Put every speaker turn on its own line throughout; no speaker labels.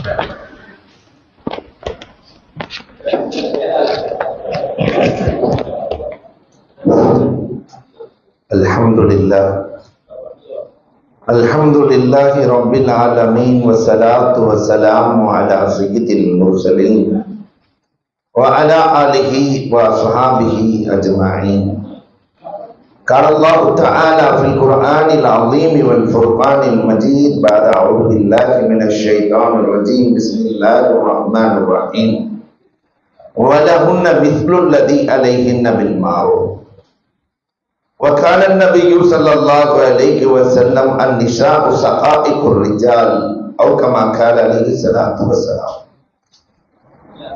Alhamdulillahi Rabbil Alamin wassalatu wassalamu ala sayyidil mursalin wa ala alihi wa ashabihi ajma'in. Qala Allah Ta'ala fil Qur'anil Azim wal Furqanil Majid ba'da a'udzu billahi minasy syaithanir rajim. Bismillahir Rahmanir Rahim. Wa lahunna mithlu alladhi 'alayhinna bil ma'ruf. Wa kana an-nabiyyu sallallahu alaihi wasallam an-nisa'u saqa'iqur rijal aw kama qala alaihi salatu wassalam.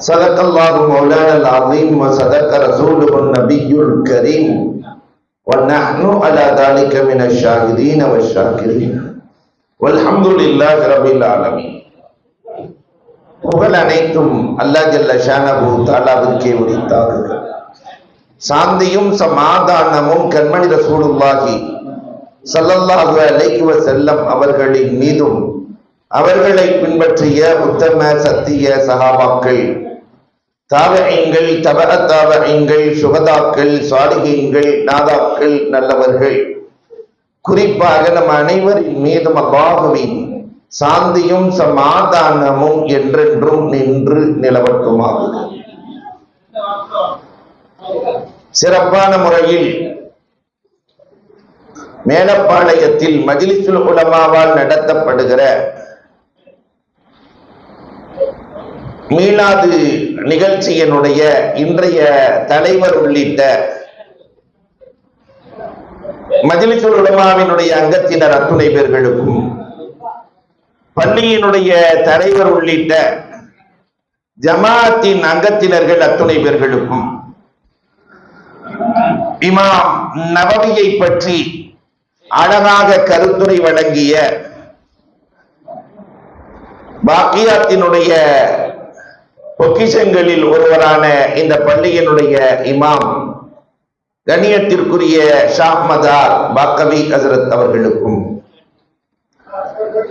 Sadaqallahu maulana al-azim wa sadaqa rasuluhu an-nabiyyul karim wa nahnu ala dhalika minasy syahidin wasyakirin walhamdulillahi rabbil alamin. புகழ் அனைத்தும் அல்லாஹ் ஜல்ல ஷானஹு தஆலாவுக்கே உரித்தாகுக. சாந்தியும் சமாதானமும் கண்மணி ரசூலுல்லாஹி ஸல்லல்லாஹு அலைஹி வஸல்லம் அவர்களின் மீதும் அவர்களை பின்பற்றிய உத்தம சத்திய சஹாபாக்கள், தாபிஈன்கள், தபஅ தாபிஈன்கள், சுஹதாக்கள், சாலிஹீன்கள், நாதாக்கள், நல்லவர்கள், குறிப்பாக நம் அனைவரின் மீதும் அல்லாஹ்வின் சாந்தியும் சமாதானமும் என்றென்றும் நின்று நிலவட்டுமாகுக. சிறப்பான முறையில் மேலப்பாளையத்தில் மஜ்லிஸுல் உலமாவால் நடத்தப்படுகிற மீலாது நிகழ்ச்சியினுடைய இன்றைய தலைவர் உள்ளிட்ட மஜ்லிஸுல் உலமாவினுடைய அங்கத்தினர் அத்துணை பேர்களுக்கும், பள்ளியினுடைய தலைவர் உள்ளிட்ட ஜமாஅத்தின் அங்கத்தினர்கள் அத்துணை பேர்களுக்கும், இமாம் நவவியை பற்றி அழகாக கருத்துரை வழங்கிய பாக்கியாத்தினுடைய பொக்கிஷங்களில் ஒருவரான இந்த பள்ளியினுடைய இமாம் கண்ணியத்திற்குரிய ஷாஹ் மதார் பாக்கவி ஹசரத் அவர்களுக்கும்,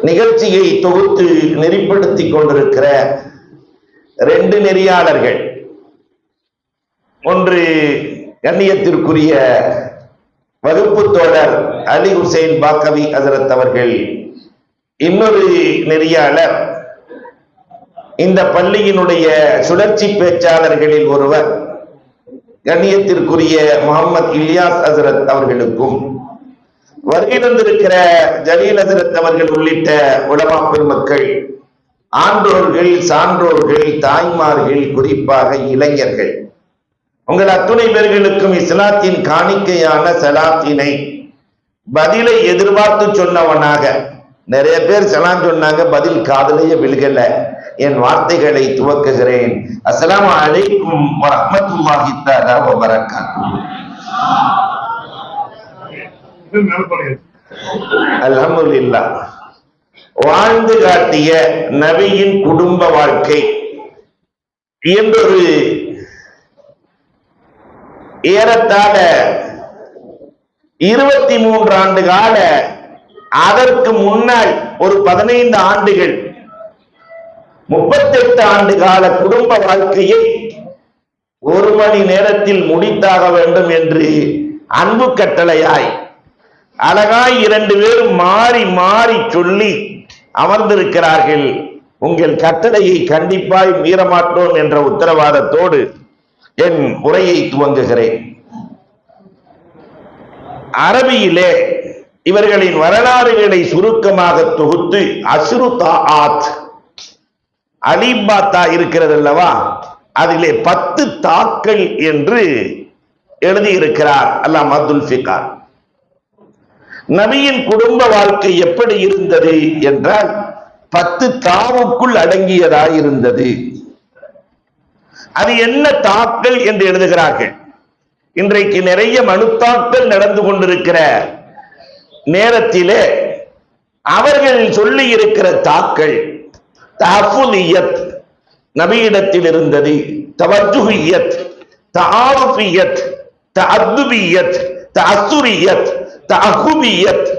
நிகழ்ச்சியை தொகுத்து நெறிப்படுத்திக் கொண்டிருக்கிற ரெண்டு நெறியாளர்கள், ஒன்று கண்ணியத்திற்குரிய வகுப்பு தோழர் அலி ஹுசைன் பாக்கவி ஹசரத் அவர்கள், இன்னொரு நெறியாளர் இந்த பள்ளியினுடைய சுழற்சி பேச்சாளர்களில் ஒருவர் கண்ணியத்திற்குரிய முகமது இலியாஸ் ஹசரத் அவர்களுக்கும், வருகை தந்திருக்கிற ஜலீல் ஹசரத் அவர்கள் உள்ளிட்ட உலமா பெருமக்கள், ஆன்றோர்கள், சான்றோர்கள், தாய்மார்கள், குறிப்பாக இளைஞர்கள், உங்கள் அத்துணை பேர்களுக்கும் இஸ்லாத்தின் காணிக்கையான சலாத்தினை பதிலை எதிர்பார்த்து சொன்னவனாக, நிறைய பேர் சலாம் சொன்னாங்க, பதில் காதலையே விழுகல, என் வார்த்தைகளை துவக்குகிறேன். அஸ்ஸலாமு அலைக்கும் வரஹ்மத்துல்லாஹி தஆலா வ பரக்காத்துஹு. அல்ஹம்துலில்லாஹ். வாழ்ந்து காட்டிய நபியின் குடும்ப வாழ்க்கை என்றொரு ஏறத்தாழ 23 ஆண்டு கால, அதற்கு முன்னால் ஒரு 15 ஆண்டுகள், 38 ஆண்டு கால குடும்ப வாழ்க்கையை ஒரு மணி நேரத்தில் முடித்தாக வேண்டும் என்று அன்பு கட்டளையாய் அழகாய் 2 பேரும் மாறி மாறி சொல்லி அமர்ந்திருக்கிறார்கள். உங்கள் கட்டளையை கண்டிப்பாய் மீறமாட்டோம் என்ற உத்தரவாதத்தோடு என் உரையை துவங்குகிறேன். அரபியிலே இவர்களின் வரலாறுகளை சுருக்கமாக தொகுத்து அஸ்ரு தாஆத் அலிபாத்தா இருக்கிறது அல்லவா, அதிலே 10 தாக்கள் என்று எழுதியிருக்கிறார் அல்லாமா அப்துல் ஃபிகார். நபியின் குடும்ப வாழ்க்கை எப்படி இருந்தது என்றால் 10 தாவுக்குள் அடங்கியதாய் இருந்தது. அது என்ன தாக்கள் என்று எழுதுகிறார்கள். இன்றைக்கு நிறைய மனுத்தாக்கள் நடந்து கொண்டிருக்கிற நேரத்திலே அவர்கள் சொல்லி இருக்கிற தாக்கள் தஹஃபுலியத் நபியிடத்தில் இருந்தது, தவஜ்ஜுஹியத், தஆருஃபியத், தஅத்துபியத், தஅஸ்ஸுரியத், தஅஹுபியத்,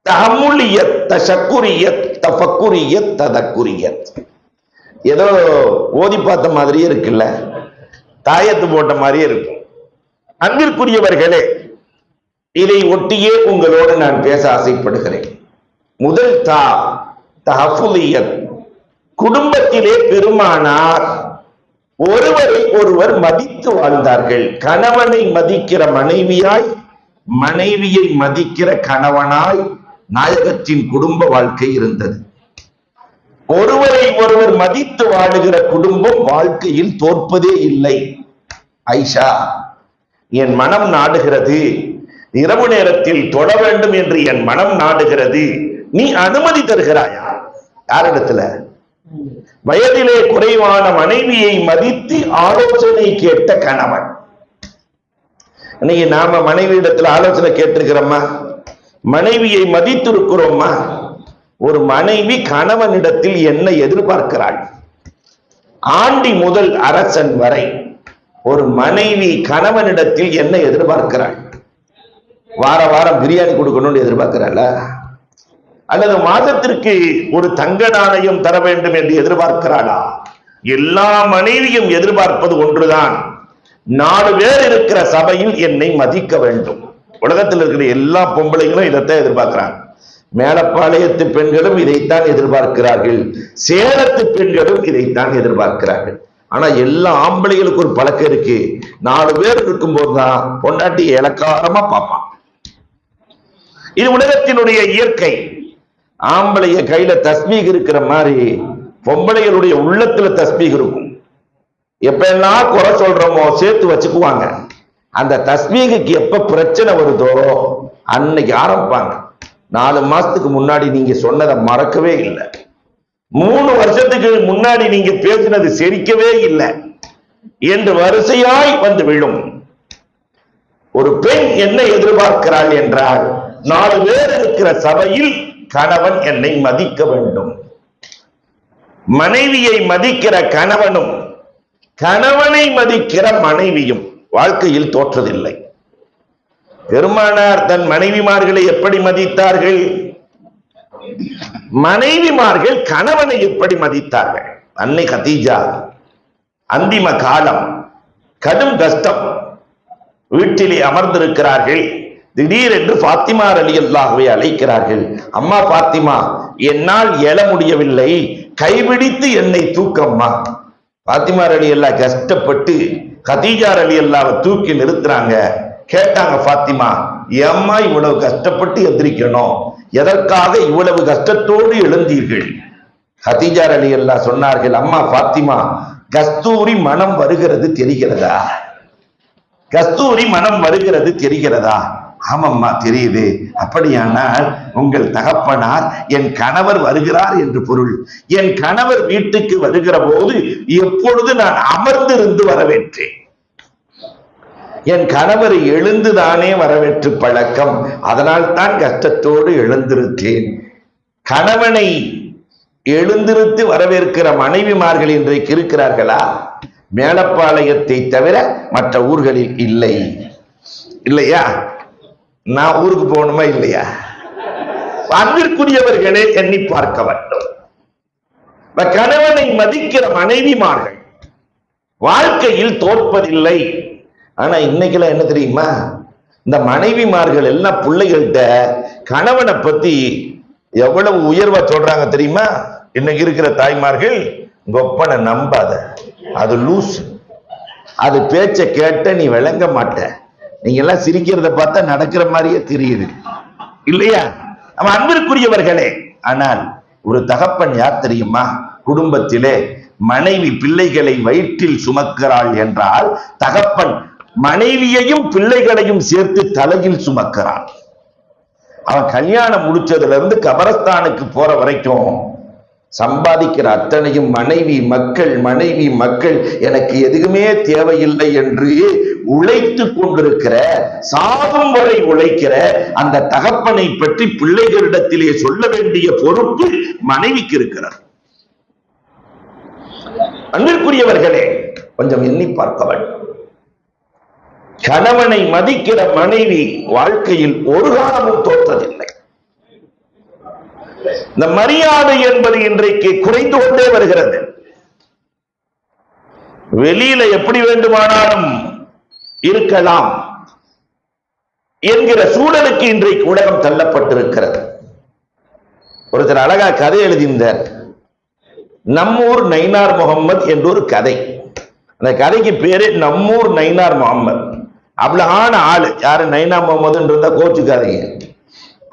தஹமுலியத், தஷக்குரியத், தஃபக்குரியத், ததக்குரியத். ஏதோ ஓதி பார்த்த மாதிரியே இருக்குல்ல, தாயத்து போட்ட மாதிரியே இருக்கும். அன்பிற்குரியவர்களே, இதை ஒட்டியே உங்களோடு நான் பேச ஆசைப்படுகிறேன். முதல் தஹஃபுலியத். குடும்பத்திலே பெருமானார் ஒருவரை ஒருவர் மதித்து வாழ்ந்தார்கள். கணவனை மதிக்கிற மனைவியாய், மனைவியை மதிக்கிற கணவனாய் நாயகத்தின் குடும்ப வாழ்க்கை இருந்தது. ஒருவரை ஒருவர் மதித்து வாழுகிற குடும்பம் வாழ்க்கையில் தோற்பதே இல்லை. ஆயிஷா, என் மனம் நாடுகிறது, இரவு நேரத்தில் தொழ வேண்டும் என்று என் மனம் நாடுகிறது, நீ அனுமதி தருகிறாயா? யாரிடத்துல? வயதிலே குறைவான மனைவியை மதித்து ஆலோசனை கேட்ட கணவன். இன்னைக்கு நாம மனைவி இடத்துல ஆலோசனை கேட்டிருக்கிறோமா? மனைவியை மதித்திருக்கிறோமா? ஒரு மனைவி கணவனிடத்தில் என்ன எதிர்பார்க்கிறாள்? ஆண்டி முதல் அரசன் வரை ஒரு மனைவி கணவனிடத்தில் என்ன எதிர்பார்க்கிறாள்? வார வாரம் பிரியாணி கொடுக்கணும்னு எதிர்பார்க்கிறாளா? அல்லது மாதத்திற்கு ஒரு தங்க நாணயம் தர வேண்டும் என்று எதிர்பார்க்கிறாளா? எல்லா மனைவியும் எதிர்பார்ப்பது ஒன்றுதான், 4 பேர் இருக்கிற சபையில் என்னை மதிக்க வேண்டும். உலகத்தில் இருக்கிற எல்லா பொம்பளைகளும் இதைத்தான் எதிர்பார்க்கிறாங்க. மேலப்பாளையத்து பெண்களும் இதைத்தான் எதிர்பார்க்கிறார்கள், சேலத்து பெண்களும் இதைத்தான் எதிர்பார்க்கிறார்கள். ஆனா எல்லா ஆம்பளைகளுக்கு ஒரு பழக்கம் இருக்கு, 4 பேர் இருக்கும் போதுதான் பொண்டாட்டி இலக்காரமா பார்ப்பான். இது உலகத்தினுடைய இயற்கை. ஆம்பளைய கையில தஸ்மீக் இருக்கிற மாதிரி பொம்பளைகளுடைய உள்ளத்துல தஸ்மீக் இருக்கும். எப்ப எல்லாம் குறை சொல்றோமோ சேர்த்து வச்சுக்குவாங்க. அந்த தஸ்மீகுக்கு எப்ப பிரச்சனை வருதோ அன்னைக்கு ஆரம்பிப்பாங்க. 4 மாசத்துக்கு முன்னாடி நீங்க சொன்னதை மறக்கவே இல்லை, 3 வருஷத்துக்கு முன்னாடி நீங்க பேசினது செரிக்கவே இல்லை என்று வரிசையாய் வந்து விழும். ஒரு பெண் என்ன எதிர்பார்க்கிறாள் என்றால், 4 பேர் இருக்கிற சபையில் கணவன் என்னை மதிக்க வேண்டும். மனைவியை மதிக்கிற கணவனும் கணவனை மதிக்கிற மனைவியும் வாழ்க்கையில் தோற்றதில்லை. பெருமானார் தன் மனைவிமார்களை எப்படி மதித்தார்கள்? மனைவிமார்கள் கணவனை எப்படி மதித்தார்கள்? அன்னை கதீஜா அந்திம காலம், கடும் கஷ்டம், வீட்டிலே அமர்ந்திருக்கிறார்கள். திடீரென்று ஃபாத்திமா ரலியல்லாஹுவை அழைக்கிறார்கள். அம்மா ஃபாத்திமா, என்னால் எழ முடியவில்லை, கைபிடித்து என்னை தூக்கம்மா. ஃபாத்திமா ரலியல்லாஹ் கஷ்டப்பட்டு கதீஜா ரலியல்லாஹ்வை தூக்கி நிறுத்துறாங்க. கேட்டாங்க, ஃபாத்திமா, ஏம்மா இவ்வளவு கஷ்டப்பட்டு எந்திரிக்கணும், எதற்காக இவ்வளவு கஷ்டத்தோடு எழுந்தீர்கள்? கதீஜா ரலியல்லாஹ் சொன்னார்கள், அம்மா ஃபாத்திமா, கஸ்தூரி மனம் வருகிறது தெரிகிறதா? கஸ்தூரி மனம் வருகிறது தெரிகிறதா? ஆமம்மா தெரியுது. அப்படியானால் உங்கள் தகப்பனார் என் கணவர் வருகிறார் என்று பொருள். என் கணவர் வீட்டுக்கு வருகிற போது எப்பொழுது நான் அமர்ந்திருந்து வரவேற்றேன். என் கணவரை எழுந்துதானே வரவேற்று பழக்கம், அதனால் தான் கஷ்டத்தோடு எழுந்திருத்தேன். கணவனை எழுந்திருத்து வரவேற்கிற மனைவிமார்கள் இன்றைக்கு இருக்கிறார்களா? மேலப்பாளையத்தை தவிர மற்ற ஊர்களில் இல்லை. இல்லையா? நான் ஊருக்கு போகணுமா இல்லையா? அன்பிற்குரியவர்களே, எண்ணி பார்க்க வேண்டும். கணவனை மதிக்கிற மனைவிமார்கள் வாழ்க்கையில் தோற்பதில்லை. ஆனா இன்னைக்கெல்லாம் என்ன தெரியுமா, இந்த மனைவிமார்கள் எல்லாம் பிள்ளைகள்கிட்ட கணவனை பத்தி எவ்வளவு உயர்வா சொல்றாங்க தெரியுமா? இன்னைக்கு இருக்கிற தாய்மார்கள், கொப்பனை நம்பாத, அது லூஸ், அது பேச்ச கேட்ட நீ விளங்க மாட்ட, நீங்க எல்லாம் சிரிக்கிறத பார்த்தா நடக்கிற மாதிரியே தெரியுது, இல்லையா? நம்ம அன்பிற்குரியவர்களே, ஆனால் ஒரு தகப்பன் யார் தெரியுமா? குடும்பத்திலே மனைவி பிள்ளைகளை வயிற்றில் சுமக்கிறாள் என்றால் தகப்பன் மனைவியையும் பிள்ளைகளையும் சேர்த்து தலையில் சுமக்கிறான். அவன் கல்யாணம் முடிச்சதுல இருந்து கபரஸ்தானுக்கு போற வரைக்கும் சம்பாதிக்கிற அத்தனையும் மனைவி மக்கள் எனக்கு எதுவுமே தேவையில்லை என்று உழைத்து கொண்டிருக்கிற, சாகும் வரை உழைக்கிற அந்த தகப்பனை பற்றி பிள்ளைகளிடத்திலே சொல்ல வேண்டிய பொறுப்பு மனைவிக்கு இருக்கிறது. அன்பிற்குரியவர்களே, கொஞ்சம் எண்ணி பார்க்க வேண்டும். கணவனை மதிக்கிற மனைவி வாழ்க்கையில் ஒரு காலமும் தோற்றதில்லை. இந்த மரியாதை என்பது இன்றைக்கு குறைந்து கொண்டே வருகிறது. வெளியில எப்படி வேண்டுமானாலும் இருக்கலாம் என்கிற சூழலுக்கு இன்றைக்கு உலகம் தள்ளப்பட்டிருக்கிறது. ஒருத்தர் அழகா கதை எழுதியிருந்தார். நம்மூர் நயினார் முகம்மது என்ற ஒரு கதை. அந்த கதைக்கு பேரு நம்மூர் நயினார் முகம்மது. அவ்வளவான ஆளு. யாரு நயினார் முகம்மதுன்னு இருந்தா கோச்சுக்காதீங்க.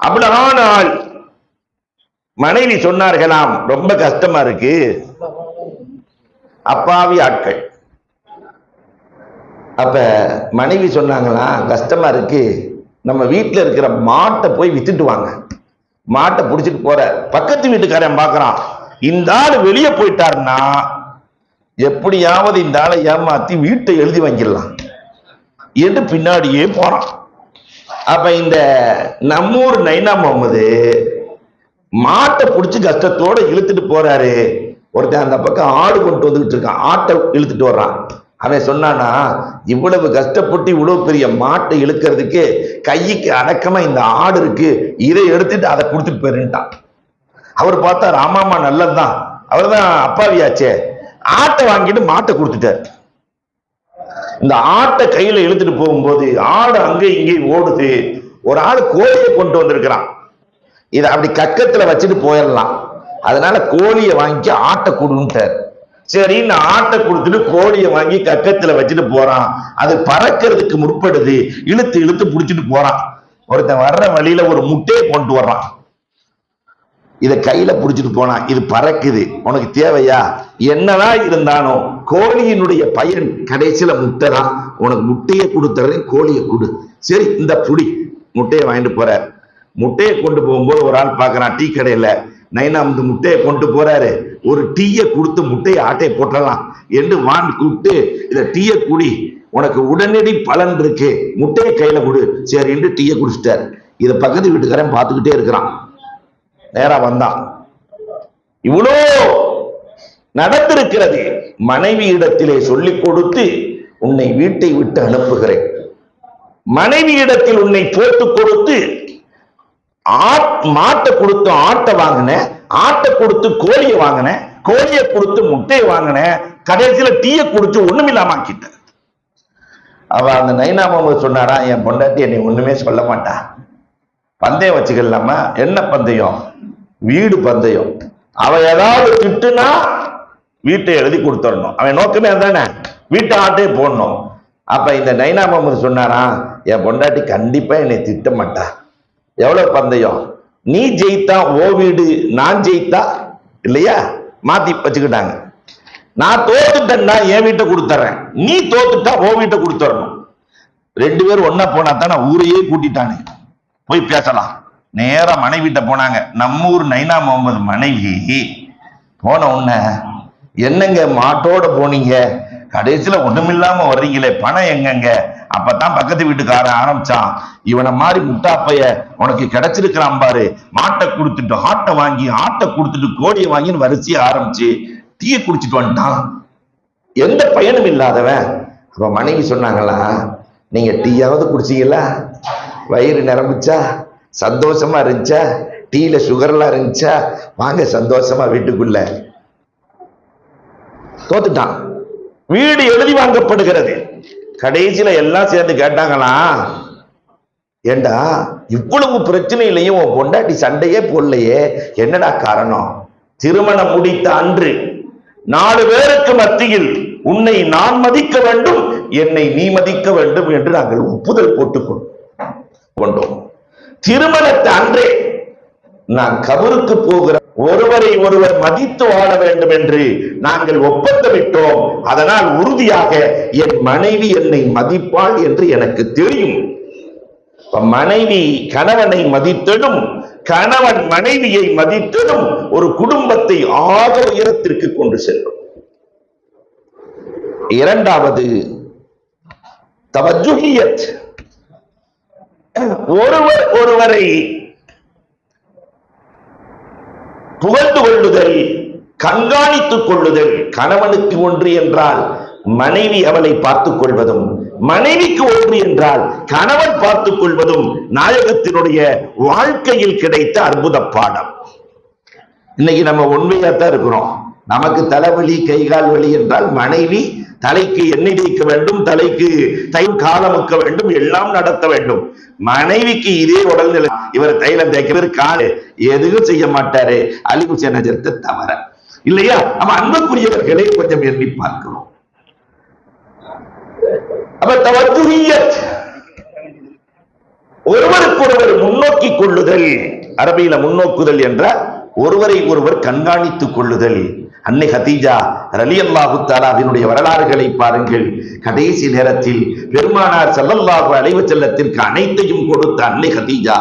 அவ்வளவான ஆள். மனைவி சொன்னார்களாம், ரொம்ப கஷ்டமா இருக்கு, அப்பாவி ஆட்கள். அப்ப மனைவி சொன்னாங்களாம், கஷ்டமா இருக்கு, நம்ம வீட்டுல இருக்கிற மாட்டை போய் வித்துட்டு வாங்க. மாட்டை புடிச்சிட்டு போற. பக்கத்து வீட்டுக்காரன் பாக்குறான், இந்த ஆள் வெளியே போயிட்டாருன்னா எப்படியாவது இந்த ஆளை ஏமாத்தி வீட்டை எழுதி வாங்கிடலாம் என்று பின்னாடியே போறான். அப்ப இந்த நம்மூர் நைனா முகமது மாட்டை பிடிச்சி கஷ்டத்தோட இழுத்துட்டு போறாரு. ஒருத்தன் அந்த பக்கம் ஆடு கொண்டு வந்துகிட்டு இருக்கான், ஆட்டை இழுத்துட்டு வர்றான். அவன் சொன்னானா, இவ்வளவு கஷ்டப்பட்டு இவ்வளவு பெரிய மாட்டை இழுக்கிறதுக்கு கைக்கு அடக்கமா இந்த ஆடு இருக்கு, இதை எடுத்துட்டு அதை கொடுத்துட்டு போயிருந்தான். அவர் பார்த்தார், ஆமாமா நல்லதுதான், அவர் தான் அப்பாவியாச்சே. ஆட்டை வாங்கிட்டு மாட்டை கொடுத்துட்டார். இந்த ஆட்டை கையில இழுத்துட்டு போகும்போது ஆடு அங்கே இங்கே ஓடுது. ஒரு ஆள் கோழியை கொண்டு வந்திருக்கிறான். இதை அப்படி கக்கத்துல வச்சுட்டு போயிடலாம், அதனால கோழியை வாங்கி ஆட்டை கொடுன்ட்டார். சரின்னு ஆட்டை கொடுத்துட்டு கோழியை வாங்கி கக்கத்துல வச்சுட்டு போறான். அது பறக்கிறதுக்கு முற்படுது, இழுத்து இழுத்து புடிச்சிட்டு போறான். ஒருத்தன் வர்ற வழியில ஒரு முட்டையை கொண்டு வர்றான். இதை கையில புடிச்சிட்டு போனான், இது பறக்குது, உனக்கு தேவையா? என்னதான் இருந்தாலும் கோழியினுடைய பயன் கடைசியில முட்டை தான். உனக்கு முட்டையை கொடுத்துறேன், கோழியை கொடு. சரி இந்த புடி. முட்டையை வாங்கிட்டு போற. முட்டையை கொண்டு போகும்போது ஒரு ஆள் பாக்குறான், டீ கடையில நைனா இந்த முட்டையை கொண்டு போறாரு, ஒரு டீயை கொடுத்து முட்டையை ஆட்டையை போட்டலாம் என்று வாங்கி கூப்பிட்டு, இத டீயை குடி, உனக்கு உடனடி பலன் இருக்கு, முட்டையை கையில கொடு. சரி என்று டீயை குடிச்சிட்டார். இதை பக்கத்து வீட்டுக்காரன் பார்த்துக்கிட்டே இருக்கிறான். நேரா வந்தான். இவ்வளோ நடந்திருக்கிறது. மனைவி இடத்திலே சொல்லிக் கொடுத்து உன்னை வீட்டை விட்டு அனுப்புகிறேன். மனைவி இடத்தில் உன்னை போட்டு கொடுத்து மாட்டை கொடுத்து ஆட்டை வாங்கின, ஆட்டை கொடுத்து கோழியை வாங்கின, கோழியை கொடுத்து முட்டையை வாங்கின, கடைசியில டீயை குடிச்சு ஒண்ணுமில்லாம ஆக்கிட்ட. அவ அந்த நைனா முகமது சொன்னாரா, என் பொண்டாட்டி என்னை ஒண்ணுமே சொல்ல மாட்டா, பந்தயம் வச்சுக்கலாமா? என்ன பந்தயம்? வீடு பந்தயம். அவ ஏதாவது திட்டுனா வீட்டை எழுதி கொடுத்துடணும். அவன் நோக்கமே அதானே, வீட்டை ஆட்டையே போடணும். அப்ப இந்த நைனா முகமது சொன்னாரா, என் பொண்டாட்டி கண்டிப்பா என்னை திட்ட மாட்டா. எவ்வளவு பந்தயம்? நீ ஜெயித்தா ஓ வீடு, நான் ஜெயித்தா இல்லையா, மாத்தி வச்சுக்கிட்டாங்க. நான் தோத்துட்டேன்னா என் வீட்டை கொடுத்துறேன், நீ தோத்துட்டா ஓ வீட்டை கொடுத்துடணும். ரெண்டு பேரும் ஒன்னா போனா தானே ஊரையே கூட்டிட்டானே, போய் பேசலாம். நேரா மனைவிட்ட போனாங்க. நம்மூர் நைனா முகமது மனைவி போன உடனே, என்னங்க மாட்டோட போனீங்க, கடைசியில ஒண்ணுமில்லாம வர்றீங்களே, பணம் எங்கங்க? அப்பதான் பக்கத்து வீட்டுக்காரன் ஆரம்பிச்சான், இவனை மாதிரி முட்டாப்பைய உனக்கு கிடைச்சிருக்கிறான் பாரு, மாட்டை கொடுத்துட்டு ஆட்டை வாங்கி, ஆட்டை கொடுத்துட்டு கோழியை வாங்கின்னு வரிசைய ஆரம்பிச்சு டீயை குடிச்சிட்டு வந்துட்டான், எந்த பயனும் இல்லாதவன். அப்ப மனைவி சொன்னாங்களா, நீங்க டீயாவது குடிச்சீங்களா? வயிறு நிரம்பிச்சா? சந்தோஷமா இருந்துச்சா? டீல சுகர்லாம் இருந்துச்சா? வாங்க சந்தோஷமா வீட்டுக்குள்ள. தோத்துட்டான். வீடு எழுதி வாங்கப்படுகிறது. கடைசியில எல்லாம் சேர்ந்து கேட்டாங்களா, ஏண்டா இவ்வளவு பிரச்சனையிலையும் உன் பொண்டாட்டி சண்டையே போடலையே, என்னடா காரணம்? திருமணம் முடித்த அன்று 4 பேருக்கு மத்தியில் உன்னை நான் மதிக்க வேண்டும், என்னை நீ மதிக்க வேண்டும் என்று நாங்கள் ஒப்புதல் போட்டுக் கொண்டோம். திருமணத்தை அன்றே நான் கபருக்கு போகிற ஒருவரை ஒருவர் மதித்து வாழ வேண்டும் என்று நாங்கள் ஒப்பந்தமிட்டோம். அதனால் உறுதியாக என் மனைவி என்னை மதிப்பாள் என்று எனக்கு தெரியும். மனைவி கணவனை மதித்ததும், கணவன் மனைவியை மதித்ததும் ஒரு குடும்பத்தை ஆக உயரத்திற்கு கொண்டு செல்லும். இரண்டாவது தவஜுஹியத், ஒருவர் ஒருவரை புகழ்ந்து கொள்ளுதல், கண்காணித்துக் கொள்ளுதல். கணவனுக்கு ஒன்று என்றால் மனைவி அவளை பார்த்துக் கொள்வதும், மனைவிக்கு ஒன்று என்றால் கணவன் பார்த்துக் கொள்வதும் நாயகத்தினுடைய வாழ்க்கையில் கிடைத்த அற்புத பாடம். இன்னைக்கு நம்ம உண்மையாத்தான் இருக்கிறோம். நமக்கு தலைவலி கைகால் வலி என்றால் மனைவி தலைக்கு எண்ணெய் தேய்க்க வேண்டும், தலைக்கு தைலம் காலமுக்க வேண்டும், எல்லாம் நடத்த வேண்டும். மனைவிக்கு இதே உடல்நிலை, இவர் தைலம் தேய்க்கிறது காலு எதுவும் செய்ய மாட்டாரு, அலிபு சேனத்தை தவற இல்லையா? நம்ம அன்புக்குரியவர்களை கொஞ்சம் எண்ணி பார்க்கிறோம். அப்ப தவஜுஹியத், ஒருவருக்கொருவர் முன்னோக்கி கொள்ளுதல். அரபியில முன்னோக்குதல் என்றால் ஒருவரை ஒருவர் கண்காணித்துக் கொள்ளுதல். அன்னை ஹதீஜா ரலியல்லாஹு தஆலாவினுடைய வரலாறுகளை பாருங்கள். கடைசி நேரத்தில் பெருமானார் ஸல்லல்லாஹு அலைஹி வஸல்லத்திற்கு அனைத்தையும் கொடுத்த அன்னை ஹதீஜா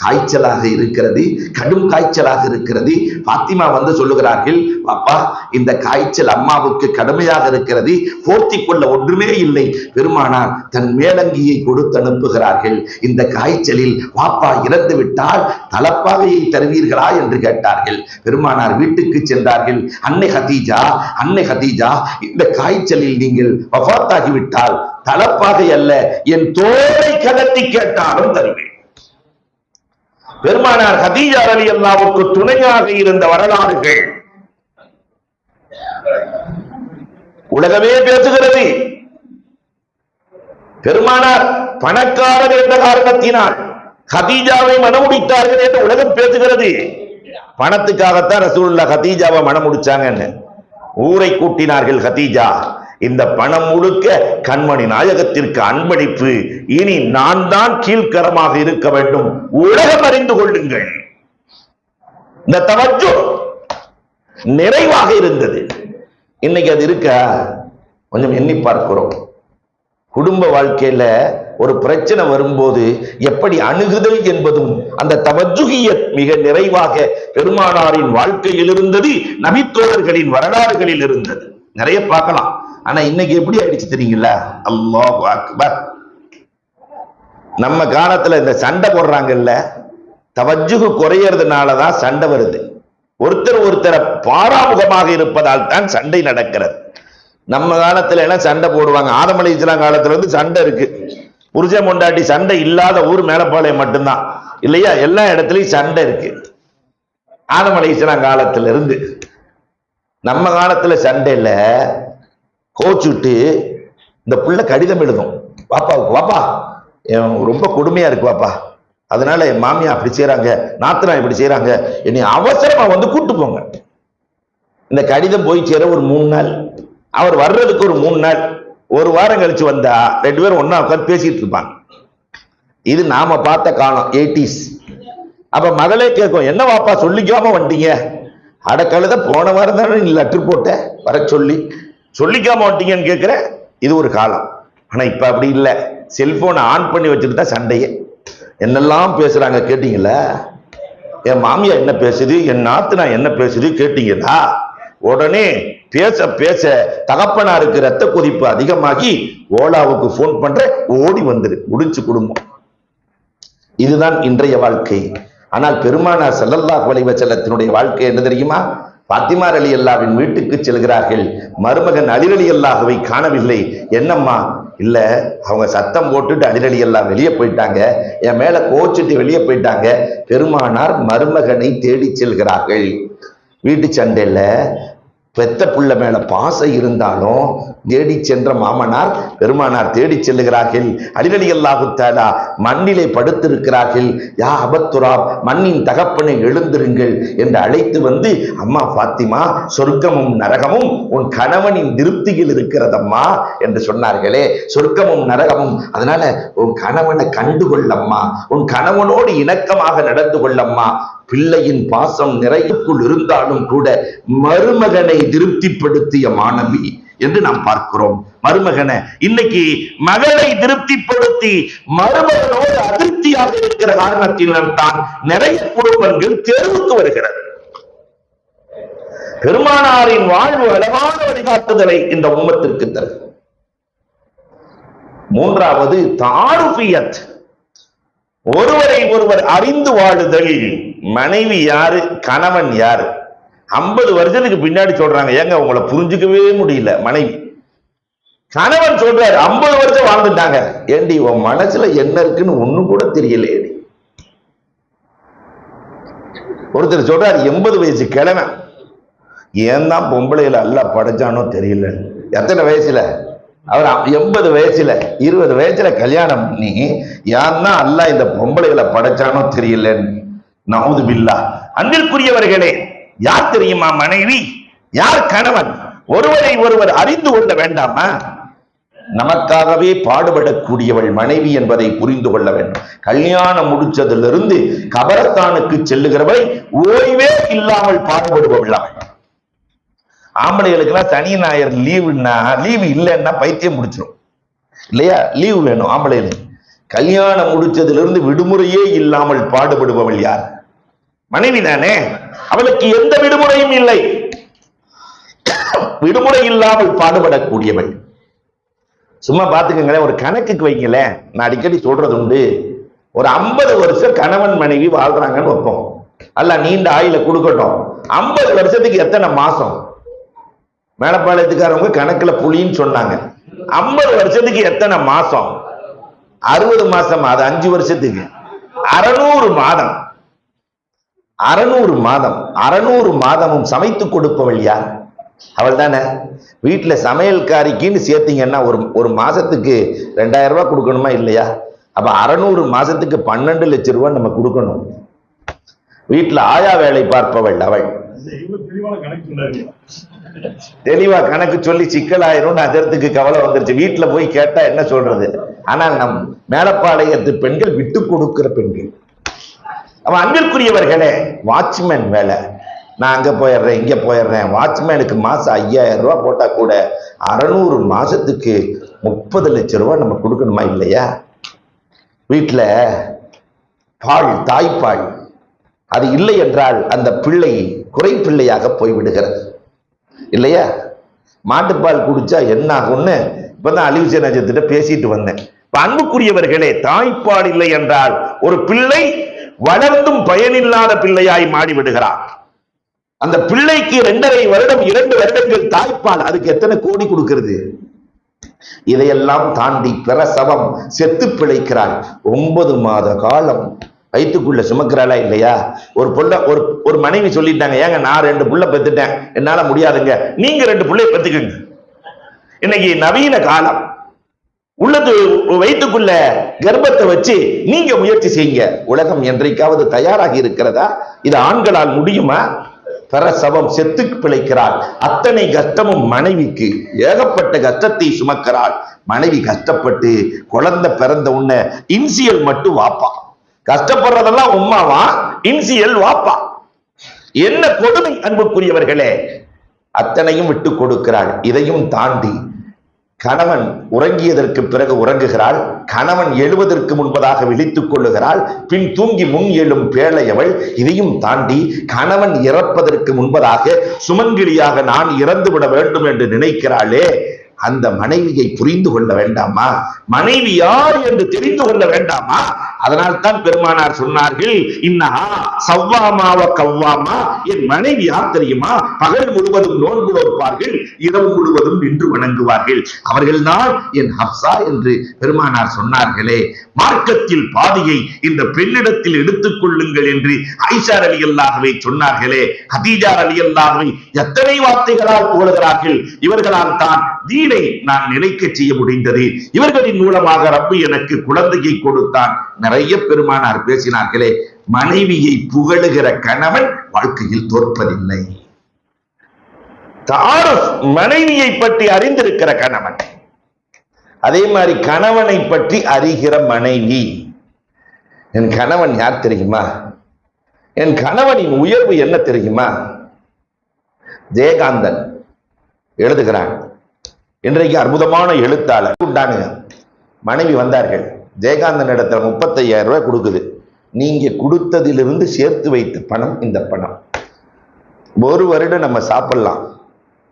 காய்ச்சலாக இருக்கிறது, கடும் காய்ச்சலாக இருக்கிறது. பாத்திமா வந்து சொல்லுகிறார்கள், பாப்பா இந்த காய்ச்சல் அம்மாவுக்கு கடுமையாக இருக்கிறது, போர்த்தி கொள்ள ஒன்றுமே இல்லை. பெருமானார் தன் மேலங்கியை கொடுத்து அனுப்புகிறார்கள். இந்த காய்ச்சலில் பாப்பா இறந்து விட்டால் தலப்பாகையை தருவீர்களா என்று கேட்டார்கள். பெருமானார் வீட்டுக்கு சென்றார்கள். அன்னை ஹதீஜா, இந்த காய்ச்சலில் நீங்கள் வஃபாத்தாகிவிட்டால் தலப்பாகை அல்ல, என் தோளை கதட்டி கேட்டாலும் தருவேன். பெருமானார் ஹதீஜா ரலியல்லாஹுவுக்கு துணையாக இருந்த வரலாறுகள் உலகமே பேசுகிறது. பெருமானார் பணக்காரர் என்ற காரணத்தினால் ஹதீஜாவை மணமுடித்தார்கள் என்று உலகம் பேசுகிறது. பணத்துக்காகத்தான் ரசூலுல்லாஹ் ஹதீஜாவை மணமுடிச்சாங்கன்னு ஊரை கூட்டினார்கள். ஹதீஜா, இந்த பணம் முழுக்க கண்மணி நாயகத்திற்கு அன்பளிப்பு, இனி நான் தான் கீழ்கரமாக இருக்க வேண்டும், உலகம் அறிந்து கொள்ளுங்கள். இந்த தவஜ்ஜு நிறைவாக இருந்தது. இன்னைக்கு அது இருக்க கொஞ்சம் எண்ணி பார்க்கிறோம். குடும்ப வாழ்க்கையில ஒரு பிரச்சனை வரும்போது எப்படி அணுகுதல் என்பதும் அந்த தவஜ்ஜுஹியத் மிக நிறைவாக பெருமானாரின் வாழ்க்கையில் இருந்தது, நபித்தோழர்களின் வரலாறுகளில் இருந்தது. நிறைய பார்க்கலாம். ஆனா இன்னைக்கு எப்படி ஆயிடுச்சு தெரியுங்களா? அல்லாஹு அக்பர். நம்ம காலத்துல இந்த சண்டை போடுறாங்கல்ல, தவஜ்ஜுஹு குறையறதுனாலதான் சண்டை வருது. ஒருத்தரை பாராமுகமாக இருப்பதால் தான் சண்டை நடக்கிறது. நம்ம காலத்துல எல்லாம் சண்டை போடுவாங்க. ஆதம் அலைஹிஸ்ஸலாம் காலத்துல இருந்து சண்டை இருக்கு. புருஷன் பொண்டாட்டி சண்டை இல்லாத ஊர் மேலப்பாளையம் மட்டும்தான் இல்லையா? எல்லா இடத்துலயும் சண்டை இருக்கு. ஆதம் அலைஹிஸ்ஸலாம் காலத்துல இருந்து. நம்ம காலத்துல சண்டை இல்ல, கோச்சுட்டு இந்த புள்ள கடிதம் எழுதும் பாப்பாவுக்கு, வாப்பா ரொம்ப கொடுமையா இருக்கு வாப்பா, அதனால என் மாமியா அப்படி செய்யறாங்க, நாத்தனா இப்படி செய்யறாங்க, என்னை அவசரமா வந்து கூட்டு போங்க. இந்த கடிதம் போய் சேர ஒரு 3 நாள், அவர் வர்றதுக்கு ஒரு 3 நாள், ஒரு வாரம் கழிச்சு வந்தா 2 பேரும் ஒன்னா உட்காந்து பேசிட்டு இருப்பாங்க. இது நாம பார்த்த காலம் 80s. அப்ப மகளே கேட்கும், என்ன வாப்பா சொல்லிக்காம வந்துட்டீங்க? அடக்கழுத போன வாரம் தானே நீ லெட்டர் போட்ட வர சொல்லி, சொல்லிக்காம வந்துட்டீங்கன்னு கேட்கிற. இது ஒரு காலம். ஆனா இப்ப அப்படி இல்லை. செல்போனை ஆன் பண்ணி வச்சுட்டு தான் சண்டையே. என்னெல்லாம் பேசுறாங்க கேட்டீங்களா? என் மாமியா என்ன பேசுது, என் நாத்தனா என்ன பேசுது கேட்டீங்களா? உடனே பேச பேச தகப்பனாருக்கு ரத்த கொதிப்பு அதிகமாகி ஓலாவுக்கு போன் பண்ற, ஓடி வந்துரு, முடிச்சு குடும்பம். இதுதான் இன்றைய வாழ்க்கை. ஆனால் பெருமானார் ஸல்லல்லாஹு அலைஹி வஸல்லத்தினுடைய வாழ்க்கை என்ன தெரியுமா? பாத்திமா ரலியல்லாஹுவின் வீட்டுக்கு செல்கிறார்கள். மருமகன் அலி ரலியல்லாஹுவை காணவில்லை. என்னம்மா? இல்ல, அவங்க சத்தம் போட்டுட்டு அலி ரலியல்லாஹு வெளியே போயிட்டாங்க, என் மேல கோச்சிட்டு வெளியே போயிட்டாங்க. பெருமானார் மருமகனை தேடி செல்கிறார்கள். வீட்டு சண்டையில பெத்த புள்ள மேல பாசம் இருந்தாலும் தேடி சென்ற மாமனார் பெருமானார் தேடி செல்லுகிறார்கள். அலி ரலியல்லாஹு தஆலா மண்ணிலே படுத்திருக்கிறார்கள். யா அபத்துராப், மண்ணின் தகப்பனை எழுந்திருங்கள் என்று அழைத்து வந்து, அம்மா பாத்திமா, சொர்க்கமும் நரகமும் உன் கணவனின் திருப்தியில் இருக்கிறதம்மா என்று சொன்னார்களே. சொர்க்கமும் நரகமும், அதனால உன் கணவனை கண்டுகொள்ளம்மா, உன் கணவனோடு இணக்கமாக நடந்து கொள்ளம்மா. பிள்ளையின் பாசம் நிறைவுக்குள் இருந்தாலும் கூட மருமகனை திருப்திப்படுத்திய மாணவி என்று நாம் பார்க்கிறோம். மருமகனை இன்னைக்கு மகளை திருப்திப்படுத்தி மருமகனோடு அதிருப்தியாக இருக்கிற காரணத்தினால் தான் நிறைய குடும்பங்கள் தேர்வுக்கு வருகிறது. பெருமானாரின் வாழ்வு அழகான வழிகாட்டுதலை இந்த உம்மத்திற்கு தரும். 3வது தாருஃபியத், ஒருவரை ஒருவர் அறிந்து வாழுதல். மனைவி யாரு, கணவன் யாரு? 50 வருஷத்துக்கு பின்னாடி சொல்றாங்க, ஏங்க உங்களை புரிஞ்சுக்கவே முடியல மனைவி. கணவன் சொல்றாரு 50 வருஷம் வாழ்ந்துட்டாங்க, ஏண்டி உன் மனசுல என்ன இருக்குன்னு ஒண்ணும் கூட தெரியல. ஒருத்தர் சொல்றாரு 80 வயசு கிழமை, ஏன் தான் பொம்பளையில அல்லாஹ் படைச்சானோ தெரியல. எத்தனை வயசுல? அவர் 80 வயசுல 20 வயசுல கல்யாணம் பண்ணி ஏன் தான் அல்லாஹ் இந்த பொம்பளைகளை படைச்சானோ தெரியலன்னு. நவுது பில்லாஹ். அன்பிற்குரியவர்களே, யார் தெரியுமா மனைவி, யார் கணவன்? ஒருவரை ஒருவர் அறிந்து கொள்ள வேண்டாமா? நமக்காகவே பாடுபடக்கூடியவள் மனைவி என்பதை புரிந்து கொள்ள வேண்டும். கல்யாணம் முடிச்சதிலிருந்து கபரஸ்தானுக்கு செல்லுகிறவரை ஓய்வே இல்லாமல் பாடுபடுபவள் அவள். ஆம்பளைகளுக்கெல்லாம் சனி ஞாயிறு லீவு இல்லைன்னா பைத்தியம் முடிச்சிடும் இல்லையா? லீவு வேணும் ஆம்பளைகளுக்கு. கல்யாணம் முடிச்சதிலிருந்து விடுமுறையே இல்லாமல் பாடுபடுபவள் யார்? மனைவி தானே. அவளுக்கு எந்த விடுமுறையும் இல்லை. விடுமுறை இல்லாமல் பாடுபடக்கூடியவள். சும்மா பாத்துக்கங்களேன், ஒரு கணக்குக்கு வைங்களேன். நான் அடிக்கடி சொல்றது உண்டு, ஒரு 50 வருஷம் கணவன் மனைவி வாழ்றாங்கன்னு வைப்போம். அல்ல நீண்ட ஆயுள கொடுக்கட்டும். 50 வருஷத்துக்கு எத்தனை மாசம்? மேலப்பாளையத்துக்காரவங்க கணக்குல புலின்னு சொன்னாங்க. 50 வருஷத்துக்கு எத்தனை மாசம்? 60 மாசம். அது 5 வருஷத்துக்கு 600 மாதம். 600 மாதம். 600 மாதமும் சமைத்து கொடுப்பவள் யார்? அவள் தானே. வீட்டுல சமையல்காரிக்குன்னு சேர்த்தீங்கன்னா ஒரு மாசத்துக்கு 2000 ரூபாய் கொடுக்கணுமா இல்லையா? அப்ப 600 மாசத்துக்கு 12 லட்சம் ரூபாய் நம்ம கொடுக்கணும். வீட்டுல ஆயா வேலை பார்ப்பவள் அவள். தெளிவா கணக்கு சொல்லி சிக்கலாயிரும் அதற்கு கவலை வந்துருச்சு. வீட்டுல போய் கேட்டா என்ன சொல்றது? ஆனால் நம் மேலப்பாளையத்து பெண்கள் விட்டு கொடுக்கிற பெண்கள். அவன் அன்பிற்குரியவர்களே, வாட்ச்மேன் வேலை, நான் அங்க போயிடுறேன் இங்க போயிடுறேன். வாட்ச்மேனுக்கு மாசம் 5000 ரூபாய் போட்டா கூட 600 மாசத்துக்கு 30 லட்சம் ரூபாய் நம்ம கொடுக்கணுமா இல்லையா? வீட்டுல பால், தாய்ப்பால் அது இல்லை என்றால் அந்த பிள்ளை குறை பிள்ளையாக போய்விடுகிறது இல்லையா? மாட்டுப்பால் குடிச்சா என்ன ஆகும்னு இப்பதான் அலிவுசேன் அஜத்திட்ட பேசிட்டு வந்தேன். அன்புக்குரியவர்களே, தாய்ப்பால் இல்லை என்றால் ஒரு பிள்ளை வளர்ந்தும் பயனில்லாத பிள்ளையாய் மாறிவிடுகிறார். அந்த பிள்ளைக்கு 2.5 வருடம் 2 வருடங்கள் தாய்ப்பால், அதுக்கு எத்தனை கோடி கொடுக்கிறது? இதையெல்லாம் தாண்டி பிரசவம், செத்து பிழைக்கிறாள். 9 மாத காலம் வயிற்றுக்குள்ள சுமக்கிறாளா இல்லையா? ஒரு மனைவி சொல்லிட்டாங்க, ஏங்க நான் 2 புள்ள பெத்துட்டேன், என்னால முடியாதுங்க, நீங்க 2 புள்ளைய பெத்துக்குங்க. இன்னைக்கு நவீன காலம். உள்ளது வயிற்றுக்குள்ள கர்ப்பத்தை வச்சு நீங்க முயற்சி செய்யுங்க. உலகம் என்றைக்காவது தயாராகி இருக்கிறதா? இது ஆண்களால் முடியுமா? பிரசவம், செத்து பிழைக்கிறாள். அத்தனை கஷ்டமும் மனைவிக்கு. ஏகப்பட்ட கஷ்டத்தை சுமக்கிறாள் மனைவி. கஷ்டப்பட்டு குழந்தை பிறந்த உடனே இன்சியல் மட்டும் வாப்பா. கஷ்டப்படுறதெல்லாம் உம்மாவா, இன்சியல் வாப்பா. என்ன கொடுமை அன்புக்குரியவர்களே! அத்தனையும் விட்டு கொடுக்கிறாள். இதையும் தாண்டி கணவன் உறங்கியதற்கு பிறகு உறங்குகிறாள். கணவன் எழுவதற்கு முன்பதாக விழித்துக் கொள்ளுகிறாள். பின் தூங்கி முன் எழும் பேழையவள். இதையும் தாண்டி கணவன் இறப்பதற்கு முன்பதாக சுமங்கிலியாக நான் இறந்து விட வேண்டும் என்று நினைக்கிறாளே, அந்த மனைவியை புரிந்து கொள்ள வேண்டாமா? மனைவி யார் என்று தெரிந்து கொள்ள வேண்டாமா? அதனால் தான் பெருமானார் சொன்னார்கள், இன்னஹா சவ்வாமாவ கவ்வாமா. என் மனைவி யார் தெரியுமா? பகல் முழுவதும் நோன்பு நோற்பார்கள், இரவு முழுவதும் நின்று வணங்குவார்கள். அவர்கள்தான் என் ஹப்சா என்று பெருமானார் சொன்னார்களே. மார்க்கத்தில் பாதியை இந்த பெண்ணிடத்தில் எடுத்துக் கொள்ளுங்கள் என்று ஆயிஷா ரலியல்லாஹுவை சொன்னார்களே. ஹதீஜா ரலியல்லாஹுவை எத்தனை வார்த்தைகளால் புகழுகிறார்கள். இவர்களால் தான் தீனை நான் நிலைக்க செய்ய முடிந்தது. இவர்களின் மூலமாக ரப்பு எனக்கு குழந்தையை கொடுத்தான். நிறைய பெருமானார் பேசினார்களே. மனைவியை புகழுகிற கணவன் வாழ்க்கையில் தோற்பதில்லை. மனைவியை பற்றி அறிந்திருக்கிற கணவன், அதே மாதிரி கணவனை பற்றி அறிகிற மனைவி. என் கணவன் யார் தெரியுமா? என் கணவனின் உயர்வு என்ன தெரியுமா? ஜெயகாந்தன் எழுதுகிறான். இன்றைக்கு அற்புதமான எழுத்தாளர் உண்டாங்க. மனைவி வந்தார்கள். ஜெயகாந்தன் இடத்துல 35,000 ரூபாய் கொடுக்குது. நீங்க கொடுத்ததிலிருந்து சேர்த்து வைத்த பணம் இந்த பணம். 1 வருடம் நம்ம சாப்பிடலாம்.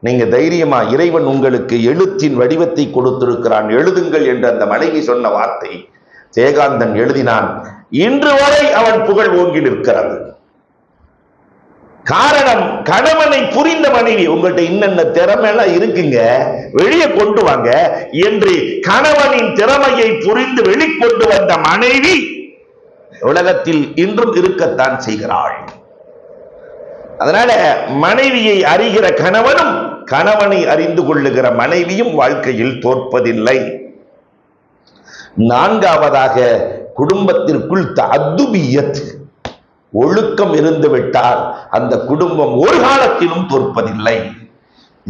நீங்க தைரியமா, இறைவன் உங்களுக்கு எழுத்தின் வடிவத்தை கொடுத்திருக்கிறான், எழுதுங்கள் என்று அந்த மனைவி சொன்ன வார்த்தை ஜெயகாந்தன் எழுதினான். இன்று வரை அவன் புகழ் ஓங்கி நிற்கிறது. காரணம், கணவனை புரிந்த மனைவி. உங்கள்கிட்ட இன்னென்ன திறமையெல்லாம் இருக்குங்க, வெளியே கொண்டு வாங்க என்று கணவனின் திறமையை புரிந்து வெளிக்கொண்டு வந்த மனைவி உலகத்தில் இன்றும் இருக்கத்தான் செய்கிறாள். அதனால மனைவியை அறிகிற கணவனும் கணவனை அறிந்து கொள்ளுகிற மனைவியும் வாழ்க்கையில் தோற்பதில்லை. நான்காவதாக குடும்பத்திற்குள் தஅத்துபியத், ஒழுக்கம் இருந்து விட்டால் அந்த குடும்பம் ஒரு காலத்திலும் தோற்பதில்லை.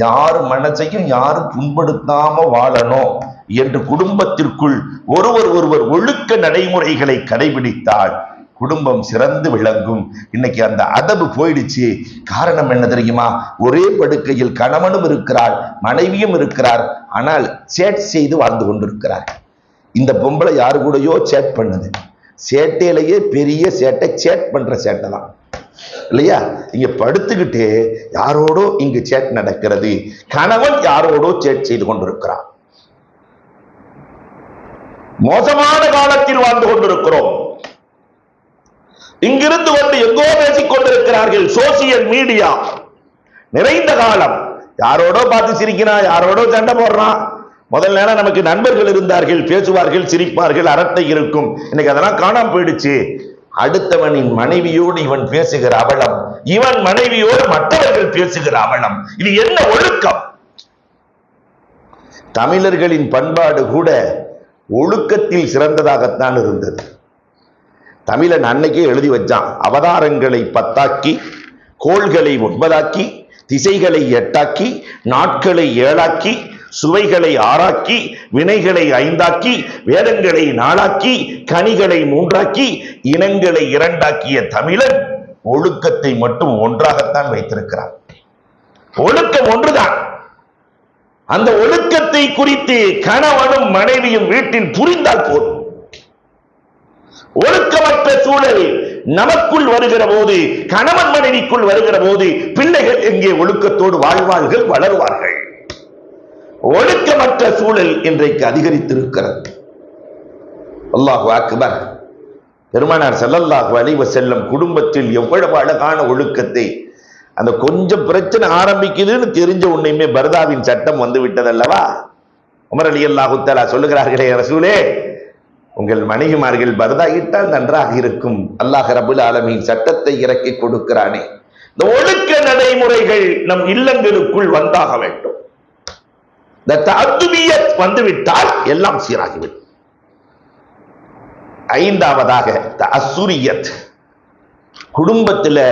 யார் மனசையும் யாரும் புண்படுத்தாம வாழணும் என்று குடும்பத்திற்குள் ஒருவர் ஒழுக்க நடைமுறைகளை கடைபிடித்தால் குடும்பம் சிறந்து விளங்கும். இன்னைக்கு அந்த அதபு போயிடுச்சு. காரணம் என்ன தெரியுமா? ஒரே படுக்கையில் கணவனும் இருக்கிறார், மனைவியும் இருக்கிறார், ஆனால் சேட் செய்து வாழ்ந்து கொண்டிருக்கிறார். இந்த பொம்பளை யாரு கூடயோ சேட் பண்ணுது. சேட்டையிலேயே பெரிய சேட்டை சேட் பண்ற சேட்டை தான் இல்லையா? இங்க படுத்துக்கிட்டு யாரோடோ இங்கு சேட் நடக்கிறது. கணவன் யாரோடோ சேட் செய்து கொண்டிருக்கிறார். மோசமான காலத்தில் வாழ்ந்து கொண்டிருக்கிறோம். இங்கிருந்து கொண்டு எங்கோ பேசிக் கொண்டிருக்கிறார்கள். சோசியல் மீடியா நிறைந்த காலம். யாரோடோ பார்த்து சிரிக்கிறான், யாரோடோ சண்டை போடுறான். முதல்ல நமக்கு நண்பர்கள் இருந்தார்கள், பேசுவார்கள், சிரிப்பார்கள், அரட்டை இருக்கும். இன்னைக்கு அதெல்லாம் காணாம போயிடுச்சு. அடுத்தவனின் மனைவியோடு இவன் பேசுகிற அவலம், இவன் மனைவியோடு மற்றவர்கள் பேசுகிற அவலம். இது என்ன ஒழுக்கம்? தமிழர்களின் பண்பாடு கூட ஒழுக்கத்தில் சிறந்ததாகத்தான் இருந்தது. தமிழன் அன்னைக்கே எழுதி வச்சான், அவதாரங்களை 10ஆக்கி, கோள்களை 9ஆக்கி, திசைகளை 8ஆக்கி, நாட்களை 7ஆக்கி, சுவைகளை 6ஆக்கி, வினைகளை 5ஆக்கி, வேதங்களை 4ஆக்கி, கனிகளை 3ஆக்கி, இனங்களை 2ஆக்கிய தமிழன் ஒழுக்கத்தை மட்டும் ஒன்றாகத்தான் வைத்திருக்கிறார். ஒழுக்கம் ஒன்றுதான். அந்த ஒழுக்கத்தை குறித்து கணவனும் மனைவியும் வீட்டில் புரிந்தால் போதும். ஒழுக்கமற்ற சூழல் நமக்குள் வருகிற போது, கணவன் மனைவிக்குள் வருகிற போது, பிள்ளைகள் எங்கே ஒழுக்கத்தோடு வாழ்வார்கள், வளருவார்கள். ஒழுக்கமற்ற சூழல் இன்றைக்கு அதிகரித்திருக்கிறது. அல்லாஹு அக்பர். பெருமானார் ஸல்லல்லாஹு அலைஹி வஸல்லம் குடும்பத்தில் எவ்வளவு அழகான ஒழுக்கத்தை, அந்த கொஞ்சம் பிரச்சனை ஆரம்பிக்குதுன்னு தெரிஞ்ச உன்னையுமே பர்தாவின் சட்டம் வந்து விட்டதல்லவா? உமர் ரலியல்லாஹு தஆலா சொல்லுகிறார்களே, ரசூலே, உங்கள் மனைவிமார்கள் பர்தா இட்டால் நன்றாக இருக்கும். அல்லாஹ் ரப்புல் ஆலமீன் சட்டத்தை இறக்கி கொடுக்கிறானே. இந்த ஒழுக்க நடைமுறைகள் நம் இல்லங்களுக்குள் வந்தாக வேண்டும். இந்த தஅத்துபியத் வந்துவிட்டால் எல்லாம் சீராகிவிடும். ஐந்தாவதாக தஅஸ்ஸுரியத். குடும்பத்தில்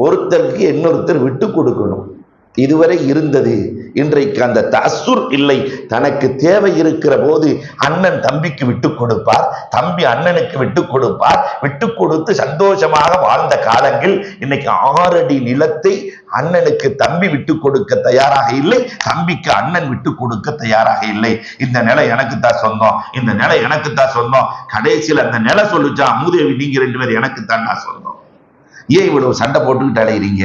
ஒருத்தருக்கு இன்னொருத்தர் விட்டு கொடுக்கணும். இதுவரை இருந்தது, இன்றைக்கு அந்த தஅஸ்ஸுர் இல்லை. தனக்கு தேவை இருக்கிற போது அண்ணன் தம்பிக்கு விட்டு கொடுப்பார், தம்பி அண்ணனுக்கு விட்டு கொடுப்பார். விட்டு கொடுத்து சந்தோஷமாக வாழ்ந்த காலங்கள். இன்னைக்கு 6 அடி நிலத்தை அண்ணனுக்கு தம்பி விட்டு கொடுக்க தயாராக இல்லை, தம்பிக்கு அண்ணன் விட்டு கொடுக்க தயாராக இல்லை. இந்த நிலை எனக்கு தான் சொந்தம், இந்த நிலை எனக்கு தான் சொந்தம். கடைசியில் அந்த நிலை சொல்லுச்சா, மூதேவி நீங்க 2 பேர் எனக்கு தான் நான் சொந்தம். ஏன் இவ்வளவு சண்டை போட்டுக்கிட்டு அலைகிறீங்க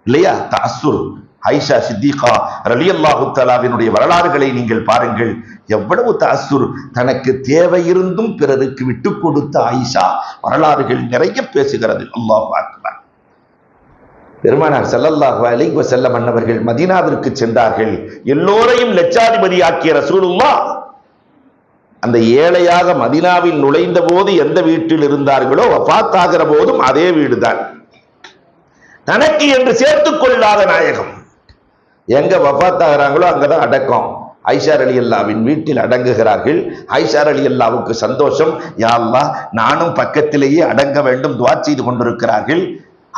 இல்லையா? தஅஸ்ஸுர். ஆயிஷா சித்திகா ரலியல்லாஹு தஆலாவினுடைய வரலாறுகளை நீங்கள் பாருங்கள். எவ்வளவு தஅஸ்ஸுர். தனக்கு தேவை இருந்தும் பிறருக்கு விட்டு கொடுத்த ஆயிஷா வரலாறுகள் நிறைய பேசுகிறது. அல்லாஹு அக்பர். பெருமானார் ஸல்லல்லாஹு அலைஹி வஸல்லம் அன்னவர்கள் மதீனாவிற்கு சென்றார்கள். எல்லோரையும் லட்சாதிபதி ஆக்கிய ரசூலுல்லாஹ் அந்த ஏழையாக மதீனாவில் நுழைந்த போது எந்த வீட்டில் இருந்தார்களோ வஃபாத் ஆகிற போதும் அதே வீடுதான். தனக்கு என்று சேர்த்துக் கொள்ளாத நாயகம். எங்க வஃபாத் ஆகிறாங்களோ அங்கதான் அடக்கம். ஆயிஷா ரலியல்லாஹுவின் வீட்டில் அடங்குகிறார்கள். ஆயிஷா ரலியல்லாஹுவுக்கு சந்தோஷம். யா அல்லாஹ், நானும் பக்கத்திலேயே அடங்க வேண்டும் துஆ செய்து கொண்டிருக்கிறார்கள்.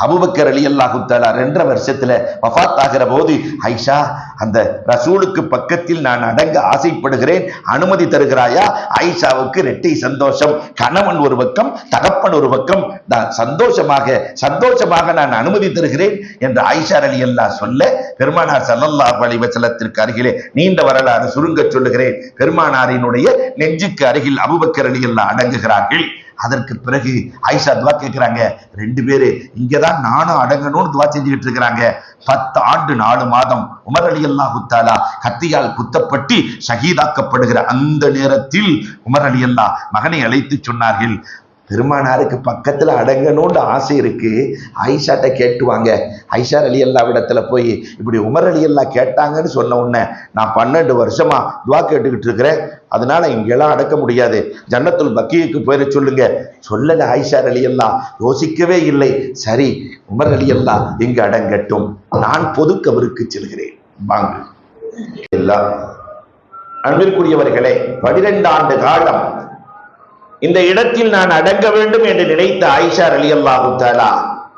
அபூபக்கர் ரலியல்லாஹு தஆலா 2 வருஷத்துல வஃபாத் ஆகிற போது, ஆயிஷா, அந்த ரசூலுக்கு பக்கத்தில் நான் அடங்க ஆசைப்படுகிறேன், அனுமதி தருகிறாயா? ஆயிஷாவுக்கு இரட்டை சந்தோஷம். கணவன் ஒரு பக்கம், தகப்பன் ஒரு பக்கம். சந்தோஷமாக நான் அனுமதி தருகிறேன் என்று ஆயிஷா ரலியல்லாஹு சொல்ல, பெருமானார் ஸல்லல்லாஹு அலைஹி வஸல்லத்திற்கு அருகிலே நீண்ட வரலாறு சுருங்க சொல்லுகிறேன். பெருமானாரினுடைய நெஞ்சுக்கு அருகில் அபூபக்கர் ரலியல்லாஹு அடங்குகிறார்கள். அதற்கு பிறகு ஆயிஷா துவா கேட்கிறாங்க. 2 பேரு இங்கதான் நானும் அடங்கணும்னு துவா செஞ்சுக்கிட்டு இருக்கிறாங்க. 10 ஆண்டு 4 மாதம் உமர் ரலியல்லாஹு தஆலா கத்தியால் குத்தப்பட்டு ஷஹீதாக்கப்படுகிற அந்த நேரத்தில் உமர் ரலியல்லாஹு மகனை அழைத்து சொன்னார்கள், பெருமானாருக்கு பக்கத்துல அடங்கணும்னு ஆசை இருக்கு. ஆயிஷாட்ட கேட்டுவாங்க. ஆயிஷா ரலியல்லாஹு இடத்துல போய் இப்படி உமர் ரலியல்லாஹு கேட்டாங்கன்னு சொன்ன உடனே, நான் 12 வருஷமா துவா கேட்டுக்கிட்டு இருக்கிறேன், அதனால இங்கெல்லாம் அடக்க முடியாது, ஜன்னத்துல் பக்கீக்கு போயிட சொல்லுங்க. சொல்லல ஆயிஷா ரலியல்லாஹு, யோசிக்கவே இல்லை. சரி, உமர் ரலியல்லாஹு இங்கு அடங்கட்டும், நான் பொது கபருக்கு செல்கிறேன் வாங்க. அன்பிற்குரியவர்களே, 12 ஆண்டு காலம் இந்த இடத்தில் நான் அடங்க வேண்டும் என்று நினைத்த ஆயிஷா ரலியல்லாஹு தஆலா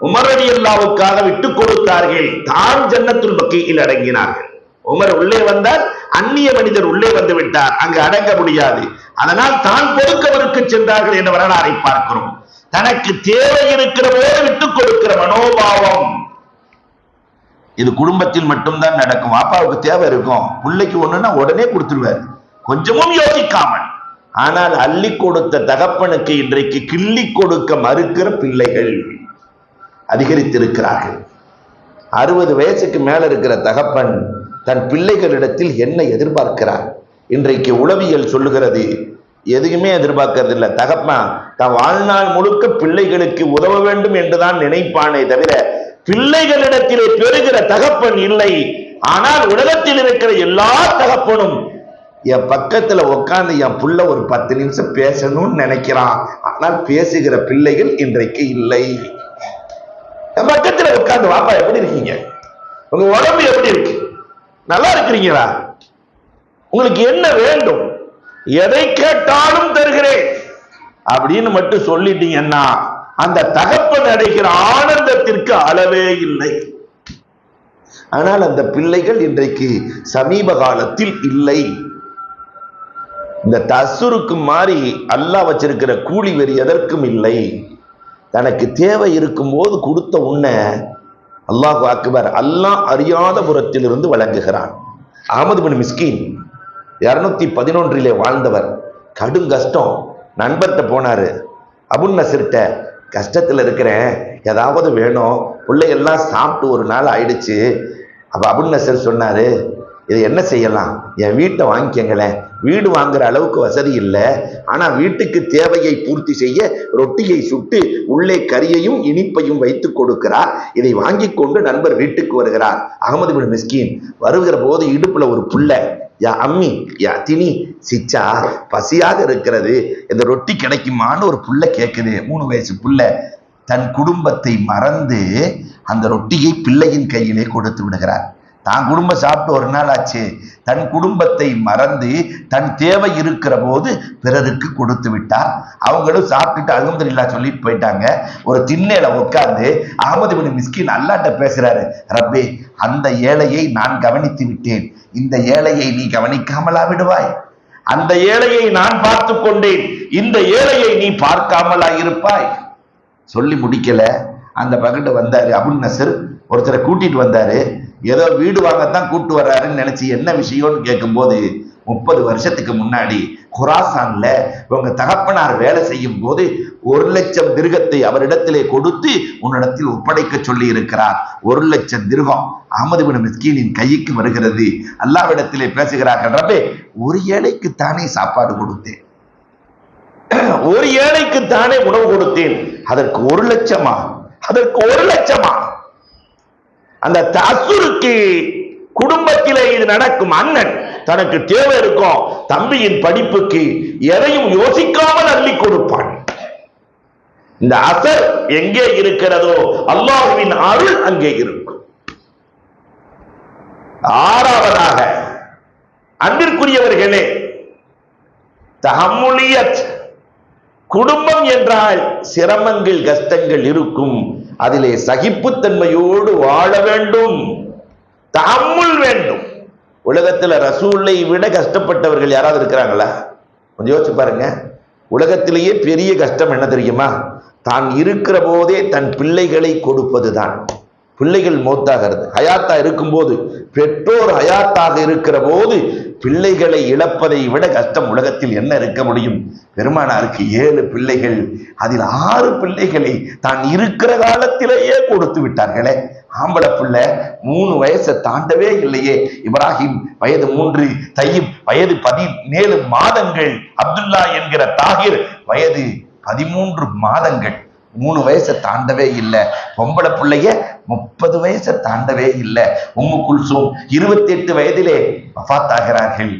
உமர் ரலியல்லாஹுக்காக விட்டுக் கொடுத்தார்கள். தான் ஜன்னத்துல் பக்கீயில் அடங்கினார்கள். உமர் உள்ளே வந்தால் அந்நிய மனிதர் உள்ளே வந்து விட்டார், அங்கு அடங்க முடியாது. அதனால் தான் பொதுக்கவருக்கு சென்றார்கள் என்ற வரலாறை பார்க்கிறோம். தனக்கு தேவை இருக்கிற போது விட்டுக் கொடுக்கிற மனோபாவம் இது குடும்பத்தில் மட்டும்தான் நடக்கும். அப்பாவுக்கு தேவை இருக்கும், பிள்ளைக்கு ஒண்ணுன்னா உடனே கொடுத்துருவார், கொஞ்சமும் யோசிக்காமல். ஆனால் அள்ளி கொடுத்த தகப்பனுக்கு இன்றைக்கு கிள்ளி கொடுக்க மறுக்கிற பிள்ளைகள் அதிகரித்திருக்கிறார்கள். 60 வயசுக்கு மேல இருக்கிற தகப்பன் தன் பிள்ளைகளிடத்தில் என்ன எதிர்பார்க்கிறார்? இன்றைக்கு உளவியல் சொல்லுகிறது, எதுவுமே எதிர்பார்க்கறது இல்லை. தகப்பன் தன் வாழ்நாள் முழுக்க பிள்ளைகளுக்கு உதவ வேண்டும் என்றுதான் நினைப்பானே தவிர பிள்ளைகளிடத்திலே பெறுகிற தகப்பன் இல்லை. ஆனால் உலகத்தில் இருக்கிற எல்லா தகப்பனும் என் பக்கத்துல உட்கார்ந்து என் புள்ள ஒரு 10 நிமிஷம் பேசணும்னு நினைக்கிறான், ஆனால் பேசுகிற பிள்ளைகள் இன்றைக்கு இல்லை. என் பக்கத்துல உட்கார்ந்து, வாப்பா எப்படி இருக்கீங்க, உங்க உடம்பு எப்படி இருக்கு, நல்லா இருக்கிறீங்களா, உங்களுக்கு என்ன வேண்டும், எதை கேட்டாலும் தருகிறேன் அப்படின்னு மட்டும் சொல்லிட்டீங்கன்னா அந்த தகப்பன் அடைகிற ஆனந்தத்திற்கு அளவே இல்லை. ஆனால் அந்த பிள்ளைகள் இன்றைக்கு சமீப காலத்தில் இல்லை. இந்த தசுருக்கு மாறி அல்லாஹ் வச்சிருக்கிற கூலி வெறி எதற்கும் இல்லை. தனக்கு தேவை இருக்கும் போது கொடுத்த உன்னை அல்லாஹ் அக்பர், அல்லாஹ் அறியாத புறத்திலிருந்து வழங்குகிறான். அஹமது பின் மிஸ்கின் 211 வாழ்ந்தவர். கடும் கஷ்டம். நண்பர்கிட்ட போனாரு, அபுன் நசர்கிட்ட, கஷ்டத்துல இருக்கிறேன், ஏதாவது வேணும், பிள்ளைகள்லாம் சாப்பிட்டு ஒரு நாள் ஆயிடுச்சு. அப்ப அபுன் நசர் சொன்னாரு, இதை என்ன செய்யலாம், என் வீட்டை வாங்கிக்கங்களேன், வீடு வாங்குற அளவுக்கு வசதி இல்லை, ஆனா வீட்டுக்கு தேவையை பூர்த்தி செய்ய ரொட்டியை சுட்டு உள்ளே கறியையும் இனிப்பையும் வைத்து கொடுக்கிறார், இதை வாங்கி கொண்டு நண்பர் வீட்டுக்கு வருகிறார். அகமது பின் மிஸ்கின் வருகிற போது இடுப்புல ஒரு புள்ள, யா அம்மி யா தினி சிச்சா, பசியாக இருக்கிறது, இந்த ரொட்டி கிடைக்குமான்னு ஒரு புள்ள கேட்குது. 3 வயசு புள்ள. தன் குடும்பத்தை மறந்து அந்த ரொட்டியை பிள்ளையின் கையிலே கொடுத்து விடுகிறார். தான் குடும்பம் சாப்பிட்டு ஒரு நாள் ஆச்சு, தன் குடும்பத்தை மறந்து தன் தேவை இருக்கிற போது பிறருக்கு கொடுத்து விட்டார். அவங்களும் சாப்பிட்டுட்டு அல்ஹம்துலில்லாஹ் சொல்லிட்டு போயிட்டாங்க. ஒரு திண்ணையில உட்கார்ந்து அஹமது பின் மிஸ்கின் அல்லாஹ்ட்ட பேசுறாரு, ரப்பே, அந்த ஏழையை நான் கவனித்து விட்டேன், இந்த ஏழையை நீ கவனிக்காமலா விடுவாய்? அந்த ஏழையை நான் பார்த்து கொண்டேன், இந்த ஏழையை நீ பார்க்காமலா இருப்பாய்? சொல்லி முடிக்கல. அந்த பக்கத்து வந்தாரு அபுன் நசர், ஒருத்தரை கூட்டிட்டு வந்தாரு. ஏதோ வீடு வாங்கத்தான் கூட்டு வர்றாருன்னு நினைச்சு என்ன விஷயம்னு கேட்கும்போது, 30 வருஷத்துக்கு முன்னாடி குராசான்ல உங்க தகப்பனார் வேலை செய்யும் போது 1,00,000 திர்கத்தை அவரிடத்திலே கொடுத்து உன்னிடத்தில் ஒப்படைக்க சொல்லி இருக்கிறார். 1,00,000 திர்கம் அஹமது பின் மிஸ்கினின் கைக்கு வருகிறது. அல்லாஹ்விடத்திலே பேசுகிறார்கள், ரப்பே, ஒரு ஏழைக்கு தானே சாப்பாடு கொடுத்தேன், ஒரு ஏழைக்கு தானே உணவு கொடுத்தேன், அதற்கு 1,00,000? அதற்கு 1,00,000? அந்த தசுருக்கு குடும்பத்திலே இது நடக்கும். அண்ணன் தனக்கு தேவை இருக்கும், தம்பியின் படிப்புக்கு எதையும் யோசிக்காமல் அள்ளி கொடுப்பான். இந்த அசர் எங்கே இருக்கிறதோ அல்லாஹ்வின் அருள் அங்கே இருக்கும். 6வதாக, அன்பிற்குரியவர்களே, தஹம்முலியத். குடும்பம் என்றால் சிரமங்கள் கஷ்டங்கள் இருக்கும், அதிலே சகிப்புத்தன்மையோடு வாழ வேண்டும், தஹம்முல் வேண்டும். உலகத்துல ரசூலை விட கஷ்டப்பட்டவர்கள் யாராவது இருக்கிறாங்களா? கொஞ்சம் யோசிச்சு பாருங்க. உலகத்திலேயே பெரிய கஷ்டம் என்ன தெரியுமா? தான் இருக்கிற போதே தன் பிள்ளைகளை கொடுப்பதுதான். பிள்ளைகள் மௌத்தாகிறது. ஹயாத்தா இருக்கும்போது, பெற்றோர் ஹயாத்தாக இருக்கிற போது பிள்ளைகளை இழப்பதை விட கஷ்டம் உலகத்தில் என்ன இருக்க முடியும்? பெருமானாருக்கு 7 பிள்ளைகள், அதில் 6 பிள்ளைகளை தான் இருக்கிற காலத்திலேயே கொடுத்து விட்டார்களே. ஆம்பளை பிள்ளை 3 வயசை தாண்டவே இல்லையே. இப்ராஹிம் வயது 3, தையிப் வயது 17 மாதங்கள், அப்துல்லா என்கிற தாகிர் வயது 13 மாதங்கள், 3 வயசை தாண்டவே இல்லை. பொம்பளை பிள்ளைய 30 வயசை தாண்டவே இல்லை. உம்மு குல்சூம் 28 வயதிலே வஃபாத் ஆகிறார்கள்.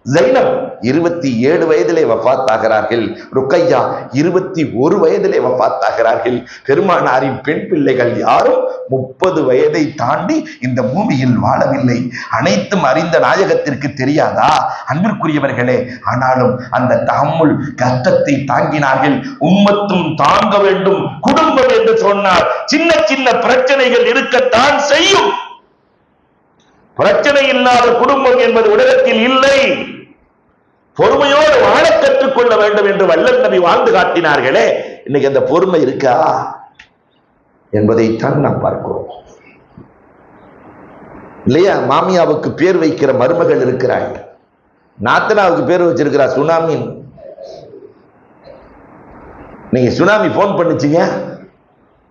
ஜைனப் 27 வயதிலே வஃபாத் ஆகிறார்கள். ருக்கையா 21 வயதிலே வஃபாத் ஆகிறார்கள். பெருமானாரின் பெண் பிள்ளைகள் யாரும் 30 வயதை தாண்டி இந்த பூமியில் வாழவில்லை. அனைத்தும் அறிந்த நாயகத்திற்கு தெரியாதா? அன்பிற்குரியவர்களே, ஆனாலும் அந்த தஹம்முல் கஷ்டத்தை தாங்கினார்கள். உம்மத்தும் தாங்க வேண்டும். குடும்பம் என்று சொன்னால் சின்ன சின்ன பிரச்சனைகள் இருக்கத்தான் செய்யும். பிரச்சனை இல்லாத குடும்பம் என்பது உலகத்தில் இல்லை. பொறுமையோடு வாழ கற்றுக்கொள்ள வேண்டும் என்று வல்லல் நபி வாழ்ந்து காட்டினார்களே. இன்னைக்கு அந்த பொறுமை இருக்கா என்பதைத்தான் நாம் பார்க்கிறோம் இல்லையா? மாமியாவுக்கு பேர் வைக்கிற மருமகள் இருக்கிறாள். நாத்தனாவுக்கு பேர் வச்சிருக்கிறா சுனாமி. நீங்க சுனாமி போன் பண்ணிச்சீங்க,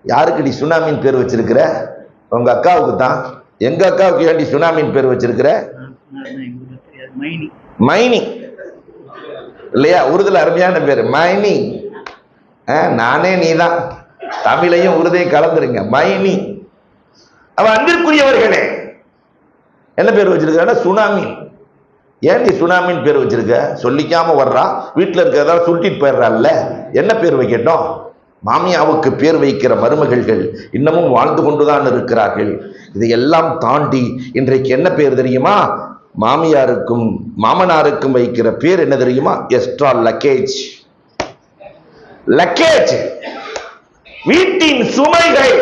யாருக்கு நீ சுனாமின் பேர் வச்சிருக்கிற? உங்க அக்காவுக்கு தான். எங்க அக்காவுக்கு ஏண்டி சுனாமின் பேர் வச்சிருக்கிற? மைனி இல்லையா? உருதுல அருமையான பேரு மைனி. நானே நீதான், தமிழையும் உருதையும் கலந்துருங்க, மைனி. அவ அன்பிற்குரியவர்களே என்ன பேர் வச்சிருக்க? சுனாமி. ஏன் நீ சுனாமின் பேர் வச்சிருக்க? சொல்லிக்காம வர்றா, வீட்டுல இருக்கிறதா சுட்டிட்டு போயிடுறாள்ல, என்ன பேர் வைக்கட்டும்? மாமியாவுக்கு பேர் வைக்கிற மருமகள்கள் இன்னமும் வாழ்ந்து கொண்டுதான் இருக்கிறார்கள். இதையெல்லாம் தாண்டி இன்றைக்கு என்ன பேர் தெரியுமா? மாமியாருக்கும் மாமனாருக்கும் வைக்கிற பேர் என்ன தெரியுமா? Extra luggage. லக்கேஜ், வீட்டின் சுமைகள்.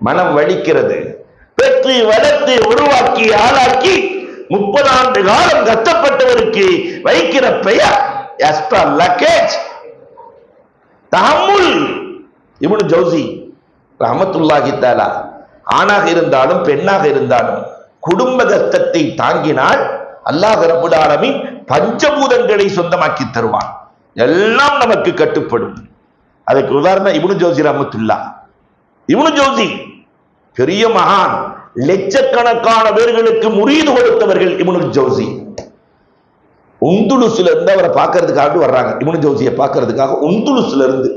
மனம் வலிக்கிறது. பெற்று வளர்த்து உருவாக்கி ஆளாக்கி 30 ஆண்டு காலம் கஷ்டப்பட்டவருக்கு வைக்கிற பெயர் எக்ஸ்ட்ரா லக்கேஜ். தஹம்முல். இப்னு ஜௌசி ரஹ்மத்துல்லாஹி தஆலா ஆணாக இருந்தாலும் பெண்ணாக இருந்தாலும் குடும்ப கஷ்டத்தை தாங்கினால் அல்லாஹ் ரப்பல் ஆலமீன் பஞ்சபூதங்களை சொந்தமாக்கி தருவான். எல்லாம் நமக்கு கட்டுப்படும். அதுக்கு உதாரணம் இப்னு ஜௌசி ரஹ்மத்துல்லாஹ். இப்னு ஜௌசி பெரிய மகான், லட்சக்கணக்கான பேர்களுக்கு முரீது கொடுத்தவர்கள் இப்னு ஜௌசி. உந்துலுஸ்ல இருந்து அவரை பார்க்கறதுக்காக வர்றாங்க. இப்னு ஜௌசியை பார்க்கறதுக்காக உந்துலுஸ்ல இருந்து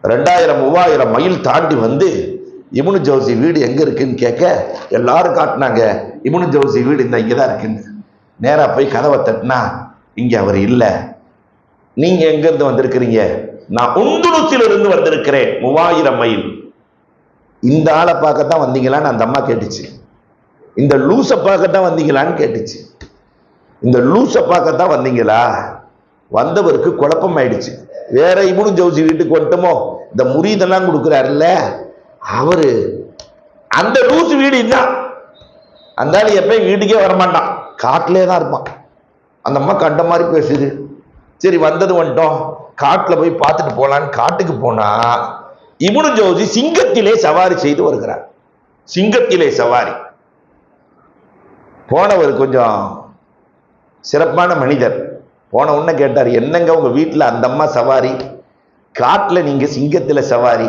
2000-3000 மைல் தாண்டி வந்து இப்னு ஜௌசி வீடு எங்க இருக்குன்னு கேட்க எல்லாரும் காட்டினாங்க. இப்னு ஜௌசி வீடு இந்த இங்கதான் இருக்குன்னு. நேரா போய் கதவை தட்டினா இங்க அவர் இல்ல. நீங்க எங்க இருந்து வந்திருக்கிறீங்க? நான் உந்துலுஸ்ல இருந்து வந்திருக்கிறேன், 3000 மைல். இந்த ஆளை பார்க்கத்தான் வந்தீங்களான்னு அந்த அம்மா கேட்டுச்சு. இந்த லூசை பார்க்கத்தான் வந்தீங்களான்னு கேட்டுச்சு. இந்த லூசை பார்க்கத்தான் வந்தீங்களா? வந்தவருக்கு குழப்பம் ஆயிடுச்சு. வேற இப்னு ஜௌசி வீட்டுக்கு வந்துட்டோமோ, இந்த முரீதெல்லாம் கொடுக்குறாருல்ல அவரு, அந்த லூசு வீடு இதுதான். அந்த ஆள் எப்பயும் வீட்டுக்கே வரமாட்டான், காட்டிலே தான் இருப்பான். அந்த அம்மா கண்ட மாதிரி பேசுது. சரி வந்தது வந்துட்டோம், காட்டுல போய் பார்த்துட்டு போலான்னு காட்டுக்கு போனா இப்னு ஜௌசி சிங்கத்திலே சவாரி செய்து வருகிறார். சிங்கத்திலே சவாரி. போனவர் கொஞ்சம் சிறப்பான மனிதர். போன உடனே கேட்டார், என்னங்க உங்க வீட்டுல அந்த அம்மா சவாரி, காட்டுல நீங்க சிங்கத்துல சவாரி?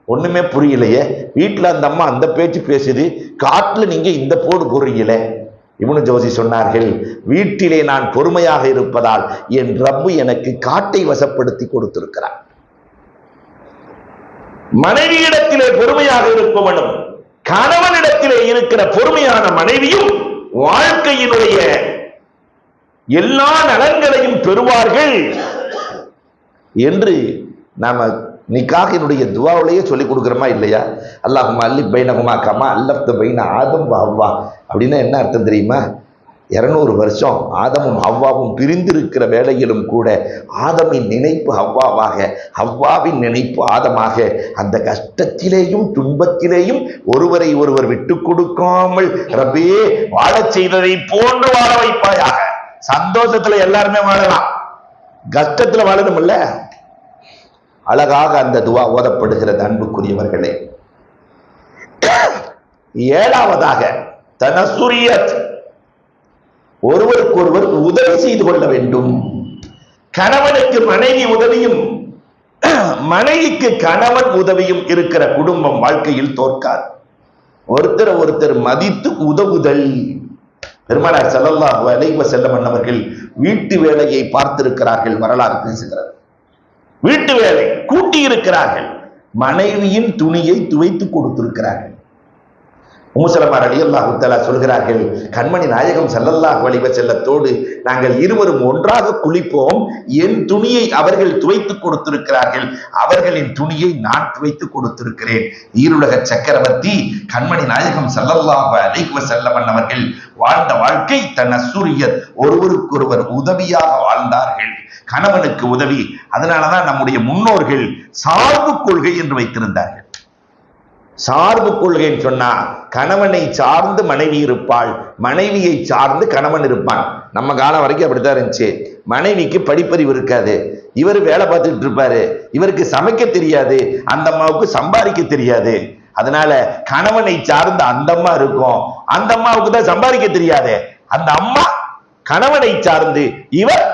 ஒண்ணுமே புரியலையே. வீட்டுல அந்த அம்மா அந்த பேச்சு பேசுது, காட்டுல நீங்க இந்த போடு போடுறீங்களே. இப்னு ஜௌசி சொன்னார்கள், வீட்டிலே நான் பொறுமையாக இருப்பதால் என் ரப்பு எனக்கு காட்டை வசப்படுத்தி கொடுத்திருக்கிறார். மனைவியிடத்திலே பொறுமையாக இருப்பவனும் கணவனிடத்திலே இருக்கிற பொறுமையான மனைவியும் வாழ்க்கையினுடைய எல்லா நலன்களையும் பெறுவார்கள் என்று நாம நிக்காஹினுடைய துவாவிலேயே சொல்லிக் கொடுக்கிறோமா இல்லையா? அல்லாஹும்ம அல்லி பைனஹுமா கமா அல்லஃப்த பைன ஆதம் வ ஹவ்வா. அப்படின்னா என்ன அர்த்தம் தெரியுமா? 200 வருஷம் ஆதமும் ஹவ்வாவும் பிரிந்திருக்கிற வேளையிலும் கூட ஆதமின் நினைப்பு ஹவ்வாவாக, ஹவ்வாவின் நினைப்பு ஆதமாக, அந்த கஷ்டத்திலேயும் துன்பத்திலேயும் ஒருவரை ஒருவர் விட்டு கொடுக்காமல் ரப்பே வாழச் செய்ததை போன்று வாழ வைப்பாயாக. சந்தோஷத்துல எல்லாருமே வாழலாம், கஷ்டத்துல வாழணும்ல. அழகாக அந்த துவா ஓதப்படுகிறது. அன்புக்குரியவர்களே, 7வதாக தனசுரியத், ஒருவருக்கு ஒருவர் உதவி செய்து கொள்ள வேண்டும். கணவனுக்கு மனைவி உதவியும் மனைவிக்கு கணவன் உதவியும் இருக்கிற குடும்பம் வாழ்க்கையில் தோற்காது. ஒருத்தர் ஒருத்தர் மதித்து உதவுதல். பெருமானார் ஸல்லல்லாஹு அலைஹி வஸல்லம் அவர்கள் வீட்டு வேலையை பார்த்திருக்கிறார்கள். வரலாறு பேசுகிறது. வீட்டு வேலை கூட்டி இருக்கிறார்கள். மனைவியின் துணியை துவைத்து கொடுத்திருக்கிறார்கள். உம்மு ஸலமா ரலியல்லாஹு தஆலா சொல்கிறார்கள், கண்மணி நாயகம் ஸல்லல்லாஹு அலைஹி வஸல்லத்தோடு நாங்கள் இருவரும் ஒன்றாக குளிப்போம். என் துணியை அவர்கள் துவைத்து கொடுத்திருக்கிறார்கள், அவர்களின் துணியை நான் துவைத்து கொடுத்திருக்கிறேன். ஈருலக சக்கரவர்த்தி கண்மணி நாயகம் ஸல்லல்லாஹு அலைஹி வஸல்லம் அவர்கள் வாழ்ந்த வாழ்க்கை தனஸ்ஸுரியத், ஒருவருக்கொருவர் உதவியாக வாழ்ந்தார்கள். கணவனுக்கு உதவி. அதனாலதான் நம்முடைய முன்னோர்கள் சார்பு கொள்கை என்று வைத்திருந்தார்கள். சார்பு கொள்கைன்னு சொன்னா கணவனை சார்ந்து மனைவி இருப்பாள், மனைவியை சார்ந்து கணவன் இருப்பான். நம்ம காலம் வரைக்கும் அப்படித்தான் இருந்துச்சு. மனைவிக்கு படிப்பறிவு இருக்காது, இவர் வேலை பார்த்துட்டு இருப்பாரு, இவருக்கு சமைக்க தெரியாது, அந்த அம்மாவுக்கு சம்பாதிக்க தெரியாது. அதனால கணவனை சார்ந்த அந்த அம்மா இருக்கும், அந்த அம்மாவுக்கு தான் சம்பாதிக்க தெரியாது. அந்த அம்மா கணவனை சார்ந்து, இவர்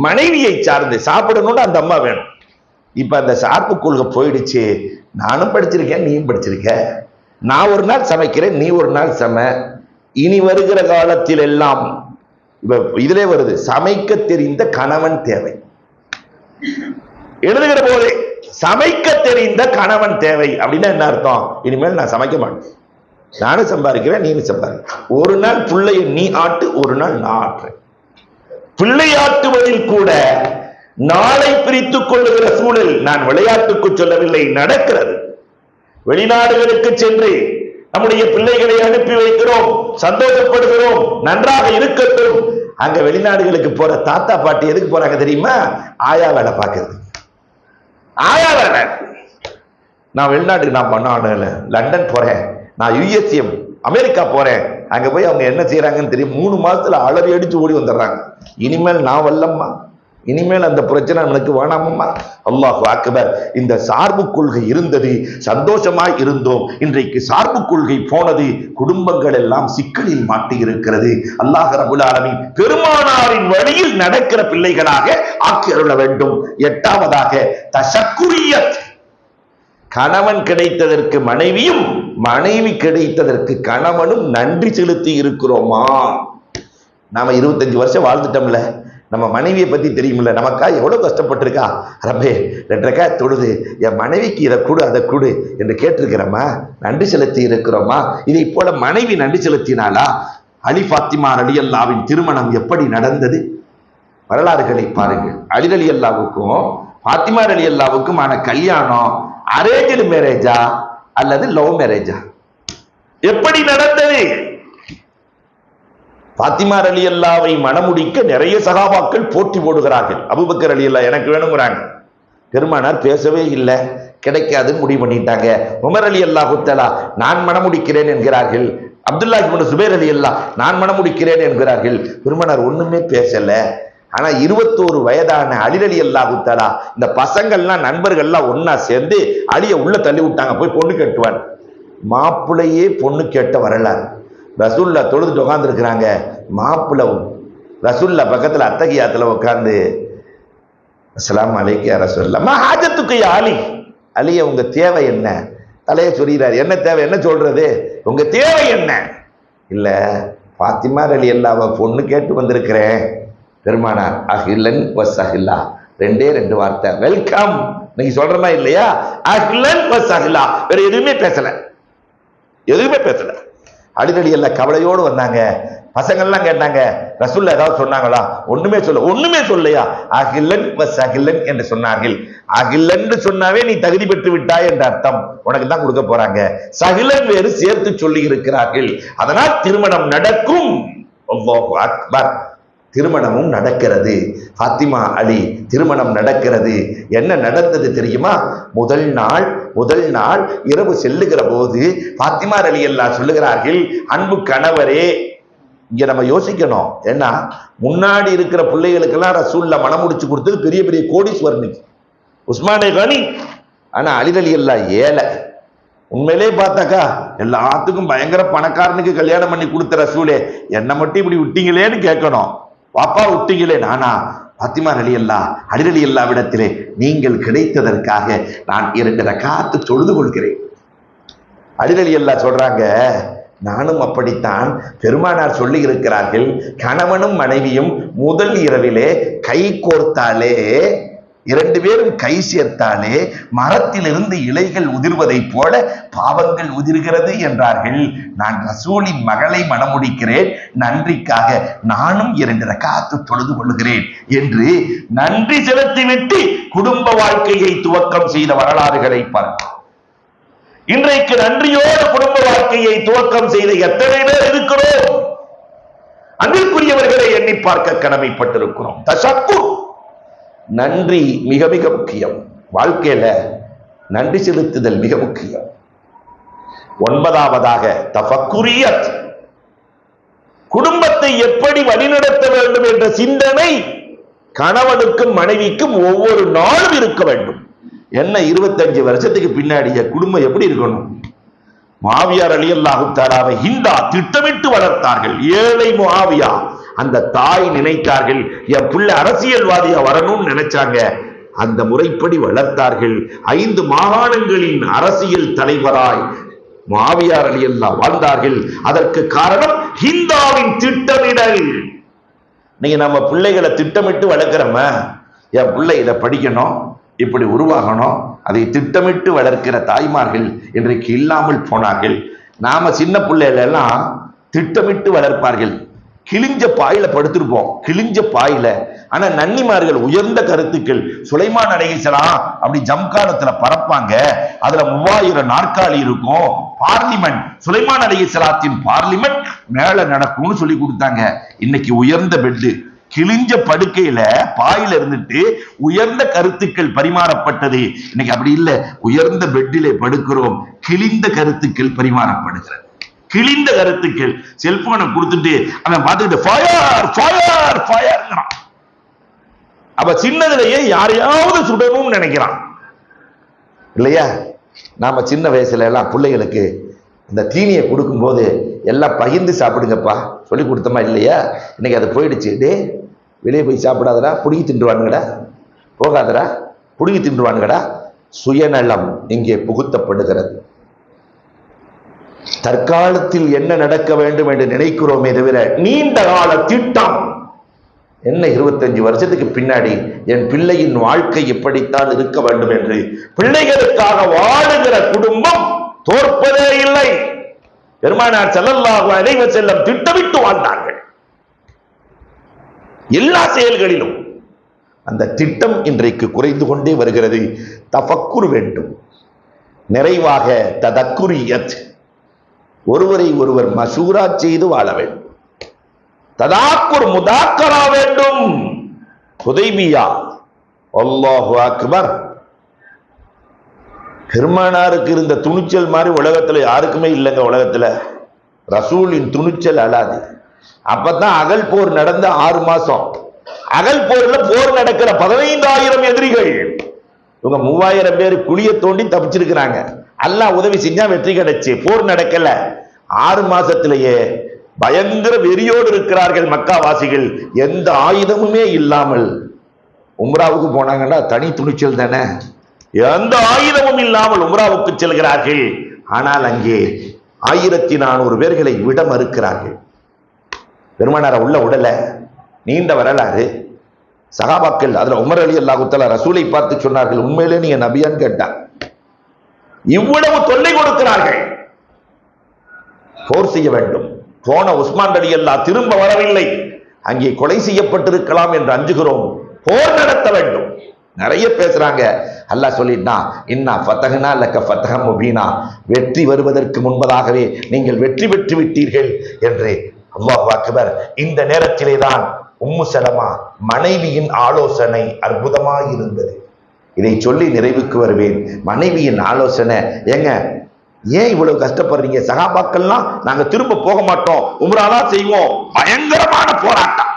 மனைவியை சார்ந்து சாப்பிடணும்னு அந்த அம்மா வேணும். இப்ப அந்த சார்பு கொள்கை போயிடுச்சு. நானும் படிச்சிருக்கேன், நீயும் படிச்சிருக்க. நான் ஒரு நாள் சமைக்கிறேன், நீ ஒரு நாள் சம. இனி வருகிற காலத்தில் எல்லாம் இதிலே வருது, சமைக்க தெரிந்த கணவன் தேவை. எழுதுகிற போதே சமைக்க தெரிந்த கணவன் தேவை அப்படின்னா என்ன அர்த்தம்? இனிமேல் நான் சமைக்க மாட்டேன், நானும் சம்பாதிக்கிறேன், நீனும் சம்பாதி. ஒரு நாள் பிள்ளைய நீ ஆட்டு, ஒரு நாள் நான் ஆட்டுறேன். பிள்ளையாட்டுவதில் கூட நாளை பிரித்துக் கொள்ளுகிற சூழல் நான் விளையாட்டுக்கு சொல்லவில்லை, நடக்கிறது. வெளிநாடுகளுக்கு சென்று நம்முடைய பிள்ளைகளை அனுப்பி வைக்கிறோம், சந்தோஷப்படுகிறோம், நன்றாக இருக்கட்டும். அங்க வெளிநாடுகளுக்கு போற தாத்தா பாட்டி எதுக்கு போறாங்க தெரியுமா? ஆயா வேலை பார்க்கறது. ஆயா வேலை. நான் வெளிநாட்டுக்கு நான் பண்ண லண்டன் போறேன், நான் யுஎஸ்ஏ அமெரிக்கா போறேன், அங்க போய் அவங்க என்ன செய்யறாங்கன்னு தெரியும். 3 மாசத்துல அலறி அடிச்சு ஓடி வந்துடுறாங்க. இனிமேல் நான் வல்லம்மா, இனிமேல் அந்த பிரச்சனை எனக்கு வேணாமம்மா. அல்லாஹு அக்பர். இந்த சார்பு கொள்கை இருந்தது, சந்தோஷமாய் இருந்தோம். இன்றைக்கு சார்பு கொள்கை போனது, குடும்பங்கள் எல்லாம் சிக்கலில் மாட்டி இருக்கிறது. அல்லாஹ் ரப்பல் ஆலமீன் பெருமானாரின் வழியில் நடக்கிற பிள்ளைகளாக ஆக்கி அருள வேண்டும். 8வதாக தஷக்குரியத், கணவன் கிடைத்ததற்கு மனைவியும், மனைவி கிடைத்ததற்கு கணவனும் நன்றி செலுத்தி இருக்கிறோமா? நாம 25 வருஷம் வாழ்ந்துட்டோம்ல, நம்ம மனைவியை பத்தி தெரியுமில்ல, நமக்கா எவ்வளவு கஷ்டப்பட்டிருக்கா. ரப்பே 2 ரக்காத் தொழுது என் மனைவிக்கு இதை கொடு அதை கொடு என்று கேட்டிருக்கிறோமா? நன்றி செலுத்தி இருக்கிறோமா? இதை போல மனைவி நன்றி செலுத்தினாலா? அலி ஃபாத்திமா ரலியல்லாஹுவின் திருமணம் எப்படி நடந்தது? வரலாறுகளை பாருங்கள். அலி ரலியல்லாஹுக்கும் ஃபாத்திமா ரலியல்லாஹுக்கும் ஆன கல்யாணம் அரேஞ்ச்டு மேரேஜா அல்லது லவ் மேரேஜா? எப்படி நடந்தது? ஃபாத்திமா ரலியல்லாஹை மணமுடிக்க நிறைய சகாபாக்கள் போட்டி போடுகிறார்கள். அபூபக்கர் ரலியல்லாஹ் எனக்கு வேணுங்கிறாங்க. பெருமானார் பேசவே இல்லை, கிடைக்காதுன்னு முடிவு பண்ணிட்டாங்க. உமர் ரலியல்லாஹு தஆலா நான் மணமுடிக்கிறேன் என்கிறார்கள். அப்துல்லாஹ் இப்னு சுபைர் ரலியல்லாஹ் நான் மணமுடிக்கிறேன் என்கிறார்கள். பெருமானார் ஒண்ணுமே பேசல. ஆனா 21 வயதான அலி ரலியல்லாஹு தஆலா இந்த பசங்கள்லாம் நண்பர்கள்லாம் ஒன்னா சேர்ந்து அலிய உள்ள தள்ளி விட்டாங்க, போய் பொண்ணு கேட்டுவான். மாப்பிள்ளையே பொண்ணு கேட்ட வரலாறு. ரசூல்லா தொழுதுட்டு உட்கார்ந்து இருக்கிறாங்க. மாப்பிள்ளை ரசூல்லா பக்கத்துல அத்தகியாத்துல உட்கார்ந்து அஸ்ஸலாமு அலைக்கும் யா ரசூலல்லாஹ், மா ஹாஜத்துக்கு யா அலி, அலிய உங்க தேவை என்ன? தலையை சொல்கிறார். என்ன தேவை? என்ன சொல்றது? உங்க தேவை என்ன? இல்ல ஃபாத்திமா ரலியல்லாஹு பொண்ணு கேட்டு வந்திருக்கிறேன். பெருமானார் அஹ்லன் வ சஹ்லா, 2 வார்த்தை, வெல்கம். நீங்க சொல்றமா இல்லையா? அஹ்லன் வ சஹ்லா, வேற எதுவுமே பேசல, எதுவுமே பேசல. அலி ரலியல்லாஹு கவலையோடு வந்தாங்க. பசங்கள்லாம் கேட்டாங்க, ரசூலுல்லாஹ் ஏதாவது சொன்னாங்களா? ஒண்ணுமே சொல்ல. ஒண்ணுமே சொல்லையா? அஹ்லன் வ சஹ்லன் என்று சொன்னார்கள். அஹ்லன் சொன்னாவே நீ தகுதி பெற்று விட்டாய் என்ற அர்த்தம். உனக்கு தான் கொடுக்க போறாங்க. சஹ்லன் வேறு சேர்த்து சொல்லி இருக்கிறார்கள். அதனால் திருமணம் நடக்கும். அல்லாஹு அக்பர். திருமணமும் நடக்கிறது. ஃபாத்திமா அலி திருமணம் நடக்கிறது. என்ன நடந்தது தெரியுமா? முதல் நாள் இரவு செல்லுகிற போது ஃபாத்திமா ரலியல்லாஹு சொல்லுகிறார்கள், அன்பு கணவரே. இங்க நம்ம யோசிக்கணும். ஏன்னா முன்னாடி இருக்கிற பிள்ளைகளுக்கெல்லாம் ரசூலுல்லாஹ் மனம் முடிச்சு கொடுத்தது பெரிய பெரிய கோடீஸ்வரனுக்கு, உஸ்மானே கனி. ஆனா அலி ரலியல்லாஹு ஏழை. உண்மையிலே பார்த்தாக்கா எல்லாத்துக்கும் பயங்கர பணக்காரனுக்கு கல்யாணம் பண்ணி கொடுத்த ரசூலே, என்னை மட்டும் இப்படி விட்டீங்களேன்னு கேட்கணும். பாப்பா விட்டீங்களே. நானா? ஃபாத்திமா ரலியல்லாஹு அலி ரலியல்லாஹ்விடத்திலே நீங்கள் கிடைத்ததற்காக நான் 2 ரக்காத்து தொழுது கொள்கிறேன். அலி ரலியல்லாஹு சொல்றாங்க, நானும் அப்படித்தான். பெருமானார் சொல்லி இருக்கிறார்கள், கணவனும் மனைவியும் முதல் இரவிலே கை கோர்த்தாலே, இரண்டு பேரும் கை சேர்த்தாலே மரத்திலிருந்து இலைகள் உதிர்வதை போல பாவங்கள் உதிர்கிறது என்றார்கள். நான் ரசூலின் மகளை மணமுடிக்கிறேன், நன்றிக்காக நானும் 2 ரக்காத்து தொழுது கொள்கிறேன் என்று நன்றி செலுத்திவிட்டு குடும்ப வாழ்க்கையை துவக்கம் செய்த வரலாறுகளை பார்க்கிறோம். இன்றைக்கு நன்றியோடு குடும்ப வாழ்க்கையை துவக்கம் செய்த எத்தனை பேர் இருக்கிறோம்? அன்பிற்குரியவர்களை எண்ணி பார்க்க கடமைப்பட்டிருக்கிறோம். தஷக்குர், நன்றி மிக மிக முக்கியம். வாழ்க்கையில நன்றி செலுத்துதல் மிக முக்கியம். 9வதாக தஃபக்குரியத், குடும்பத்தை எப்படி வழிநடத்த வேண்டும் என்ற சிந்தனை கணவனுக்கும் மனைவிக்கும் ஒவ்வொரு நாளும் இருக்க வேண்டும். என்ன 25 வருஷத்துக்கு பின்னாடி குடும்பம் எப்படி இருக்கணும்? முஆவியா ரலியல்லாஹு தஆலாவை ஹிந்தா திட்டமிட்டு வளர்த்தார்கள். ஏழை முஆவியா, அந்த தாய் நினைத்தார்கள் என் பிள்ளை அரசியல்வாதியா வரணும்னு நினைச்சாங்க. அந்த முறைப்படி வளர்த்தார்கள். 5 மாகாணங்களின் அரசியல் தலைவராய் முஆவியா ரலியல்லாஹு வாழ்ந்தார்கள். அதற்கு காரணம் ஹிந்தாவின் திட்டமிடல். நீங்க நம்ம பிள்ளைகளை திட்டமிட்டு வளர்க்கிறோமா? என் பிள்ளை இதை படிக்கணும், இப்படி உருவாகணும், அதை திட்டமிட்டு வளர்க்கிற தாய்மார்கள் இன்றைக்கு இல்லாமல் போனார்கள். நாம சின்ன பிள்ளைகள் எல்லாம் திட்டமிட்டு வளர்ப்பார்கள். கிழிஞ்ச பாயில படுத்திருப்போம், கிழிஞ்ச பாயில. ஆனா நன்னிமார்கள் உயர்ந்த கருத்துக்கள். சுலைமான் அலைஹிஸ்ஸலாம் அப்படி ஜம்கானத்துல பறப்பாங்க. அதுல 3000 நாற்காலி இருக்கும். பார்லிமெண்ட், சுலைமான் அலைஹிஸ்ஸலாத்தின் பார்லிமெண்ட் மேல நடக்கும்னு சொல்லி கொடுத்தாங்க. இன்னைக்கு உயர்ந்த பெட்டு, கிழிஞ்ச படுக்கையில பாயில இருந்துட்டு உயர்ந்த கருத்துக்கள் பரிமாறப்பட்டது. இன்னைக்கு அப்படி இல்ல, உயர்ந்த பெட்டிலே படுக்கிறோம், கிழிந்த கருத்துக்கள் பரிமாறப்படுகிறது. கிழிந்த கருத்துக்கள். செல்போனை கொடுத்துட்டு அவன் பார்த்துட்டு ஃபயர் ஃபயர் ஃபயர்ங்கிறான். அப்ப சின்னதிலேயே யாரையாவது சுடணும்னு நினைக்கிறான் இல்லையா? நாம சின்ன வயசுல எல்லாம் பிள்ளைகளுக்கு இந்த தீனியை கொடுக்கும் போது எல்லாம் பகிர்ந்து சாப்பிடுங்கப்பா சொல்லி கொடுத்தோமா இல்லையா? இன்னைக்கு அது போயிடுச்சு. டே வெளியே போய் சாப்பிடாதடா, புடுங்கி தின்றுவானுங்கடா, போகாதடா, புடுங்கி தின்றுவானுங்கடா. சுயநலம் இங்கே புகுத்தப்படுகிறது. தற்காலத்தில் என்ன நடக்க வேண்டும் என்று நினைக்கிறோமே தவிர நீண்ட கால திட்டம் என்ன, 25 வருஷத்துக்கு பின்னாடி என் பிள்ளையின் வாழ்க்கை எப்படித்தான் இருக்க வேண்டும் என்று பிள்ளைகளுக்காக வாழுகிற குடும்பம் தோற்பதே இல்லை. பெருமானார் ஸல்லல்லாஹு அலைஹி வஸல்லம் திட்டமிட்டு வாழ்ந்தார்கள் எல்லா செயல்களிலும். அந்த திட்டம் இன்றைக்கு குறைந்து கொண்டே வருகிறது. தஃபக்குர் வேண்டும். நிறைவாக ததக்குரியத், ஒருவரை ஒருவர் மசூரா செய்து வாழ வேண்டும். ததாக்குர் முதாக்கரா வேண்டும். ஹுதைபியா, அல்லாஹு அக்பர். பெருமானாருக்கு இருந்த துணிச்சல் மாதிரி உலகத்துல யாருக்குமே இல்லைங்க. உலகத்துல ரசூலின் துணிச்சல் அலாது. அப்பதான் அகல் போர் நடந்த 6 மாசம். அகல் போர்ல போர் நடக்கிற 15,000 எதிரிகள். இவங்க 3000 பேர் குழிய தோண்டி தப்பிச்சிருக்கிறாங்க. அல்லாஹ் உதவி செஞ்சா வெற்றி கிடைச்சு. போர் நடக்கல. 6 மாசத்திலேயே பயங்கர வெறியோடு இருக்கிறார்கள் மக்கா வாசிகள். எந்த ஆயுதமுமே இல்லாமல் உம்ராவுக்கு போனாங்கன்னா தனி துணிச்சல் தானே. எந்த ஆயுதமும் இல்லாமல் உம்ராவுக்கு செல்கிறார்கள். ஆனால் அங்கே 1400 பேர்களை விட மறுக்கிறார்கள். பெருமானார உள்ள உடல. நீண்ட வரலாறு. சஹாபாக்கள், அதுல உமர் ரலியல்லாஹு தஆலா ரசூலை பார்த்து சொன்னார்கள், உண்மையிலே நீங்க நபியான்னு கேட்டார். இவ்வளவு தொல்லை கொடுக்கிறார்கள். போர் செய்ய வேண்டும். போன உஸ்மான் ரலியல்லாஹு திரும்ப வரவில்லை. அங்கே கொலை செய்யப்பட்டிருக்கலாம் என்று அஞ்சுகிறோம். போர் நடத்த வேண்டும். நிறைய பேசுறாங்க. அல்லாஹ் சொல்லிட்டான், இன்னா ஃபதஹ்னா லக ஃபத்ஹம் முபீனா, வெற்றி வருவதற்கு முன்பதாகவே நீங்கள் வெற்றி பெற்று விட்டீர்கள் என்று. அல்லாஹு அக்பர். இந்த நேரத்திலே தான் உம்மு சலமா மனைவியின் ஆலோசனை அற்புதமாய் இருந்தது. இதை சொல்லி நிறைவுக்கு வருவேன். மனைவியின் ஆலோசனை, ஏங்க ஏன் இவ்வளவு கஷ்டப்படுறீங்க? சஹாபாக்கள்லாம் நாங்க திரும்ப போக மாட்டோம், உம்ராலா செய்வோம். பயங்கரமான போராட்டம்.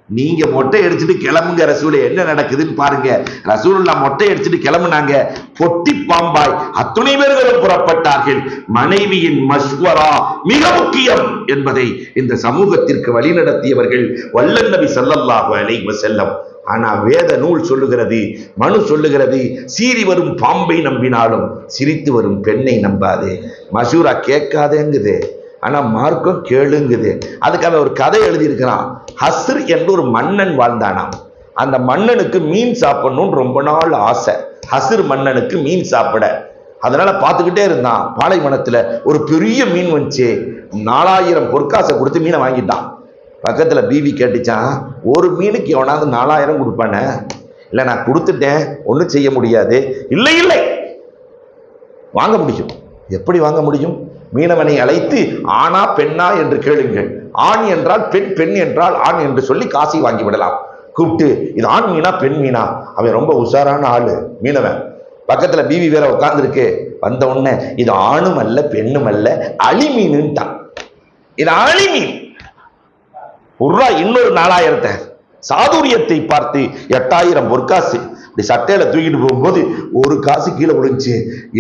நீங்க மொட்டை அடிச்சுட்டு கிளம்புங்க ரசூலே, என்ன நடக்குதுன்னு பாருங்க. ரசூலுல்லாஹ் மொட்டை அடிச்சுட்டு கிளம்புனாங்க. பொட்டி பாம்பாய் அத்துணை பேர்களும் புறப்பட்டார்கள். மனைவியின் மஷ்வரா மிக முக்கியம் என்பதை இந்த சமூகத்திற்கு வழிநடத்தியவர்கள் வல்லல் நபி ஸல்லல்லாஹு அலைஹி வஸல்லம். ஆனா வேத நூல் சொல்லுகிறது, மனு சொல்லுகிறது, சீறி வரும் பாம்பை நம்பினாலும் சிரித்து வரும் பெண்ணை நம்பாதே. மஷூரா கேட்காதேங்குது. ஆனா மார்க்கம் கேளுங்குது. அதுக்கு அவன் ஒரு கதை எழுதியிருக்கிறான். ஹஸ்ர் என்று ஒரு மன்னன் வாழ்ந்தானாம். அந்த மன்னனுக்கு மீன் சாப்பிடணும்னு ரொம்ப நாள் ஆசை. ஹஸ்ர் மன்னனுக்கு மீன் சாப்பிட. அதனால பார்த்துக்கிட்டே இருந்தான். பாலைவனத்துல ஒரு பெரிய மீன் வந்துச்சு. 4000 பொற்காசை கொடுத்து மீனை வாங்கிட்டான். பக்கத்துல பீவி கேட்டுச்சான், ஒரு மீனுக்கு எவனாவது 4000 கொடுப்பானே? இல்லை, நான் கொடுத்துட்டேன், ஒன்றும் செய்ய முடியாது. இல்லை இல்லை, வாங்க முடியும். எப்படி வாங்க முடியும்? மீனவனை அழைத்து ஆணா பெண்ணா என்று கேளுங்கள். ஆண் என்றால் பெண், பெண் என்றால் ஆண் என்று சொல்லி காசை வாங்கி விடலாம். கூப்பிட்டு, இது ஆண் மீனா பெண் மீனா? அவன் ரொம்ப உஷாரான ஆளு மீனவன். பக்கத்துல பீவி வேற உட்கார்ந்துருக்கு. வந்த உடனே, இது ஆணும் அல்ல பெண்ணும் அல்ல, அழி மீனுட்டான். இது அழி மீன். இன்னொரு 4000. சாதுரியத்தை பார்த்து 8000 பொற்காசு இப்படி சட்டையில தூக்கிட்டு போகும்போது ஒரு காசு கீழே விழுந்துச்சு.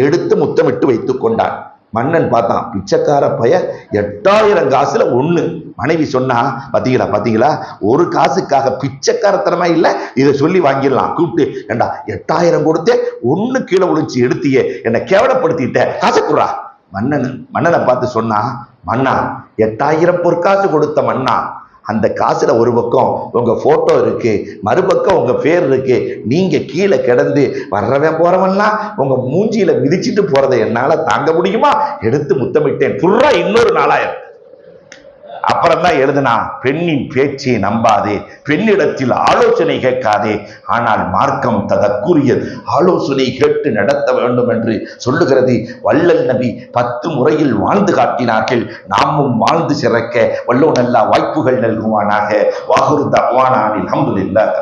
எடுத்து முத்தமிட்டு வைத்துக் கொண்டான். மன்னன் பார்த்தான், பிச்சைக்கார பைய 8000 காசுல ஒண்ணு. மனைவி சொன்னா, பாத்தீங்களா பாத்தீங்களா, ஒரு காசுக்காக பிச்சைக்காரத்தனமா இல்ல, இதை சொல்லி வாங்கிடலாம். கூப்பிட்டு, ஏண்டா 8000 கொடுத்தே ஒண்ணு கீழே விழுந்துச்சு, எடுத்தியே, என்னை கேவலப்படுத்திட்ட, காசு குடுறா. மன்னனை பார்த்து சொன்னா, மன்னா 8000 பொற்காசு கொடுத்த மன்னா, அந்த காசுல ஒரு பக்கம் உங்க போட்டோ இருக்கு, மறுபக்கம் உங்க பேர் இருக்கு. நீங்க கீழே கிடந்து வர்றவன் போறவன்லாம் உங்க மூஞ்சியில மிதிச்சிட்டு போறதை என்னால தாங்க முடியுமா? எடுத்து முத்தமிட்டேன். இன்னொரு 4000. அப்புறம் தான் எழுதுனா, பெண்ணின் பேச்சை நம்பாதே, பெண்ணிடத்தில் ஆலோசனை கேட்காதே, ஆனால் மார்க்கம் ததற்குரியது, ஆலோசனை கேட்டு நடத்த வேண்டும் என்று சொல்லுகிறது. வள்ளல் நபி 10 முறையில் வாழ்ந்து காட்டினார்கள். நாமும் வாழ்ந்து சிறக்க வல்லோன் அல்லாஹ் வாய்ப்புகள் நல்குவானாக. வாகுரு தஅவானா அல்ஹம்துலில்லாஹ்.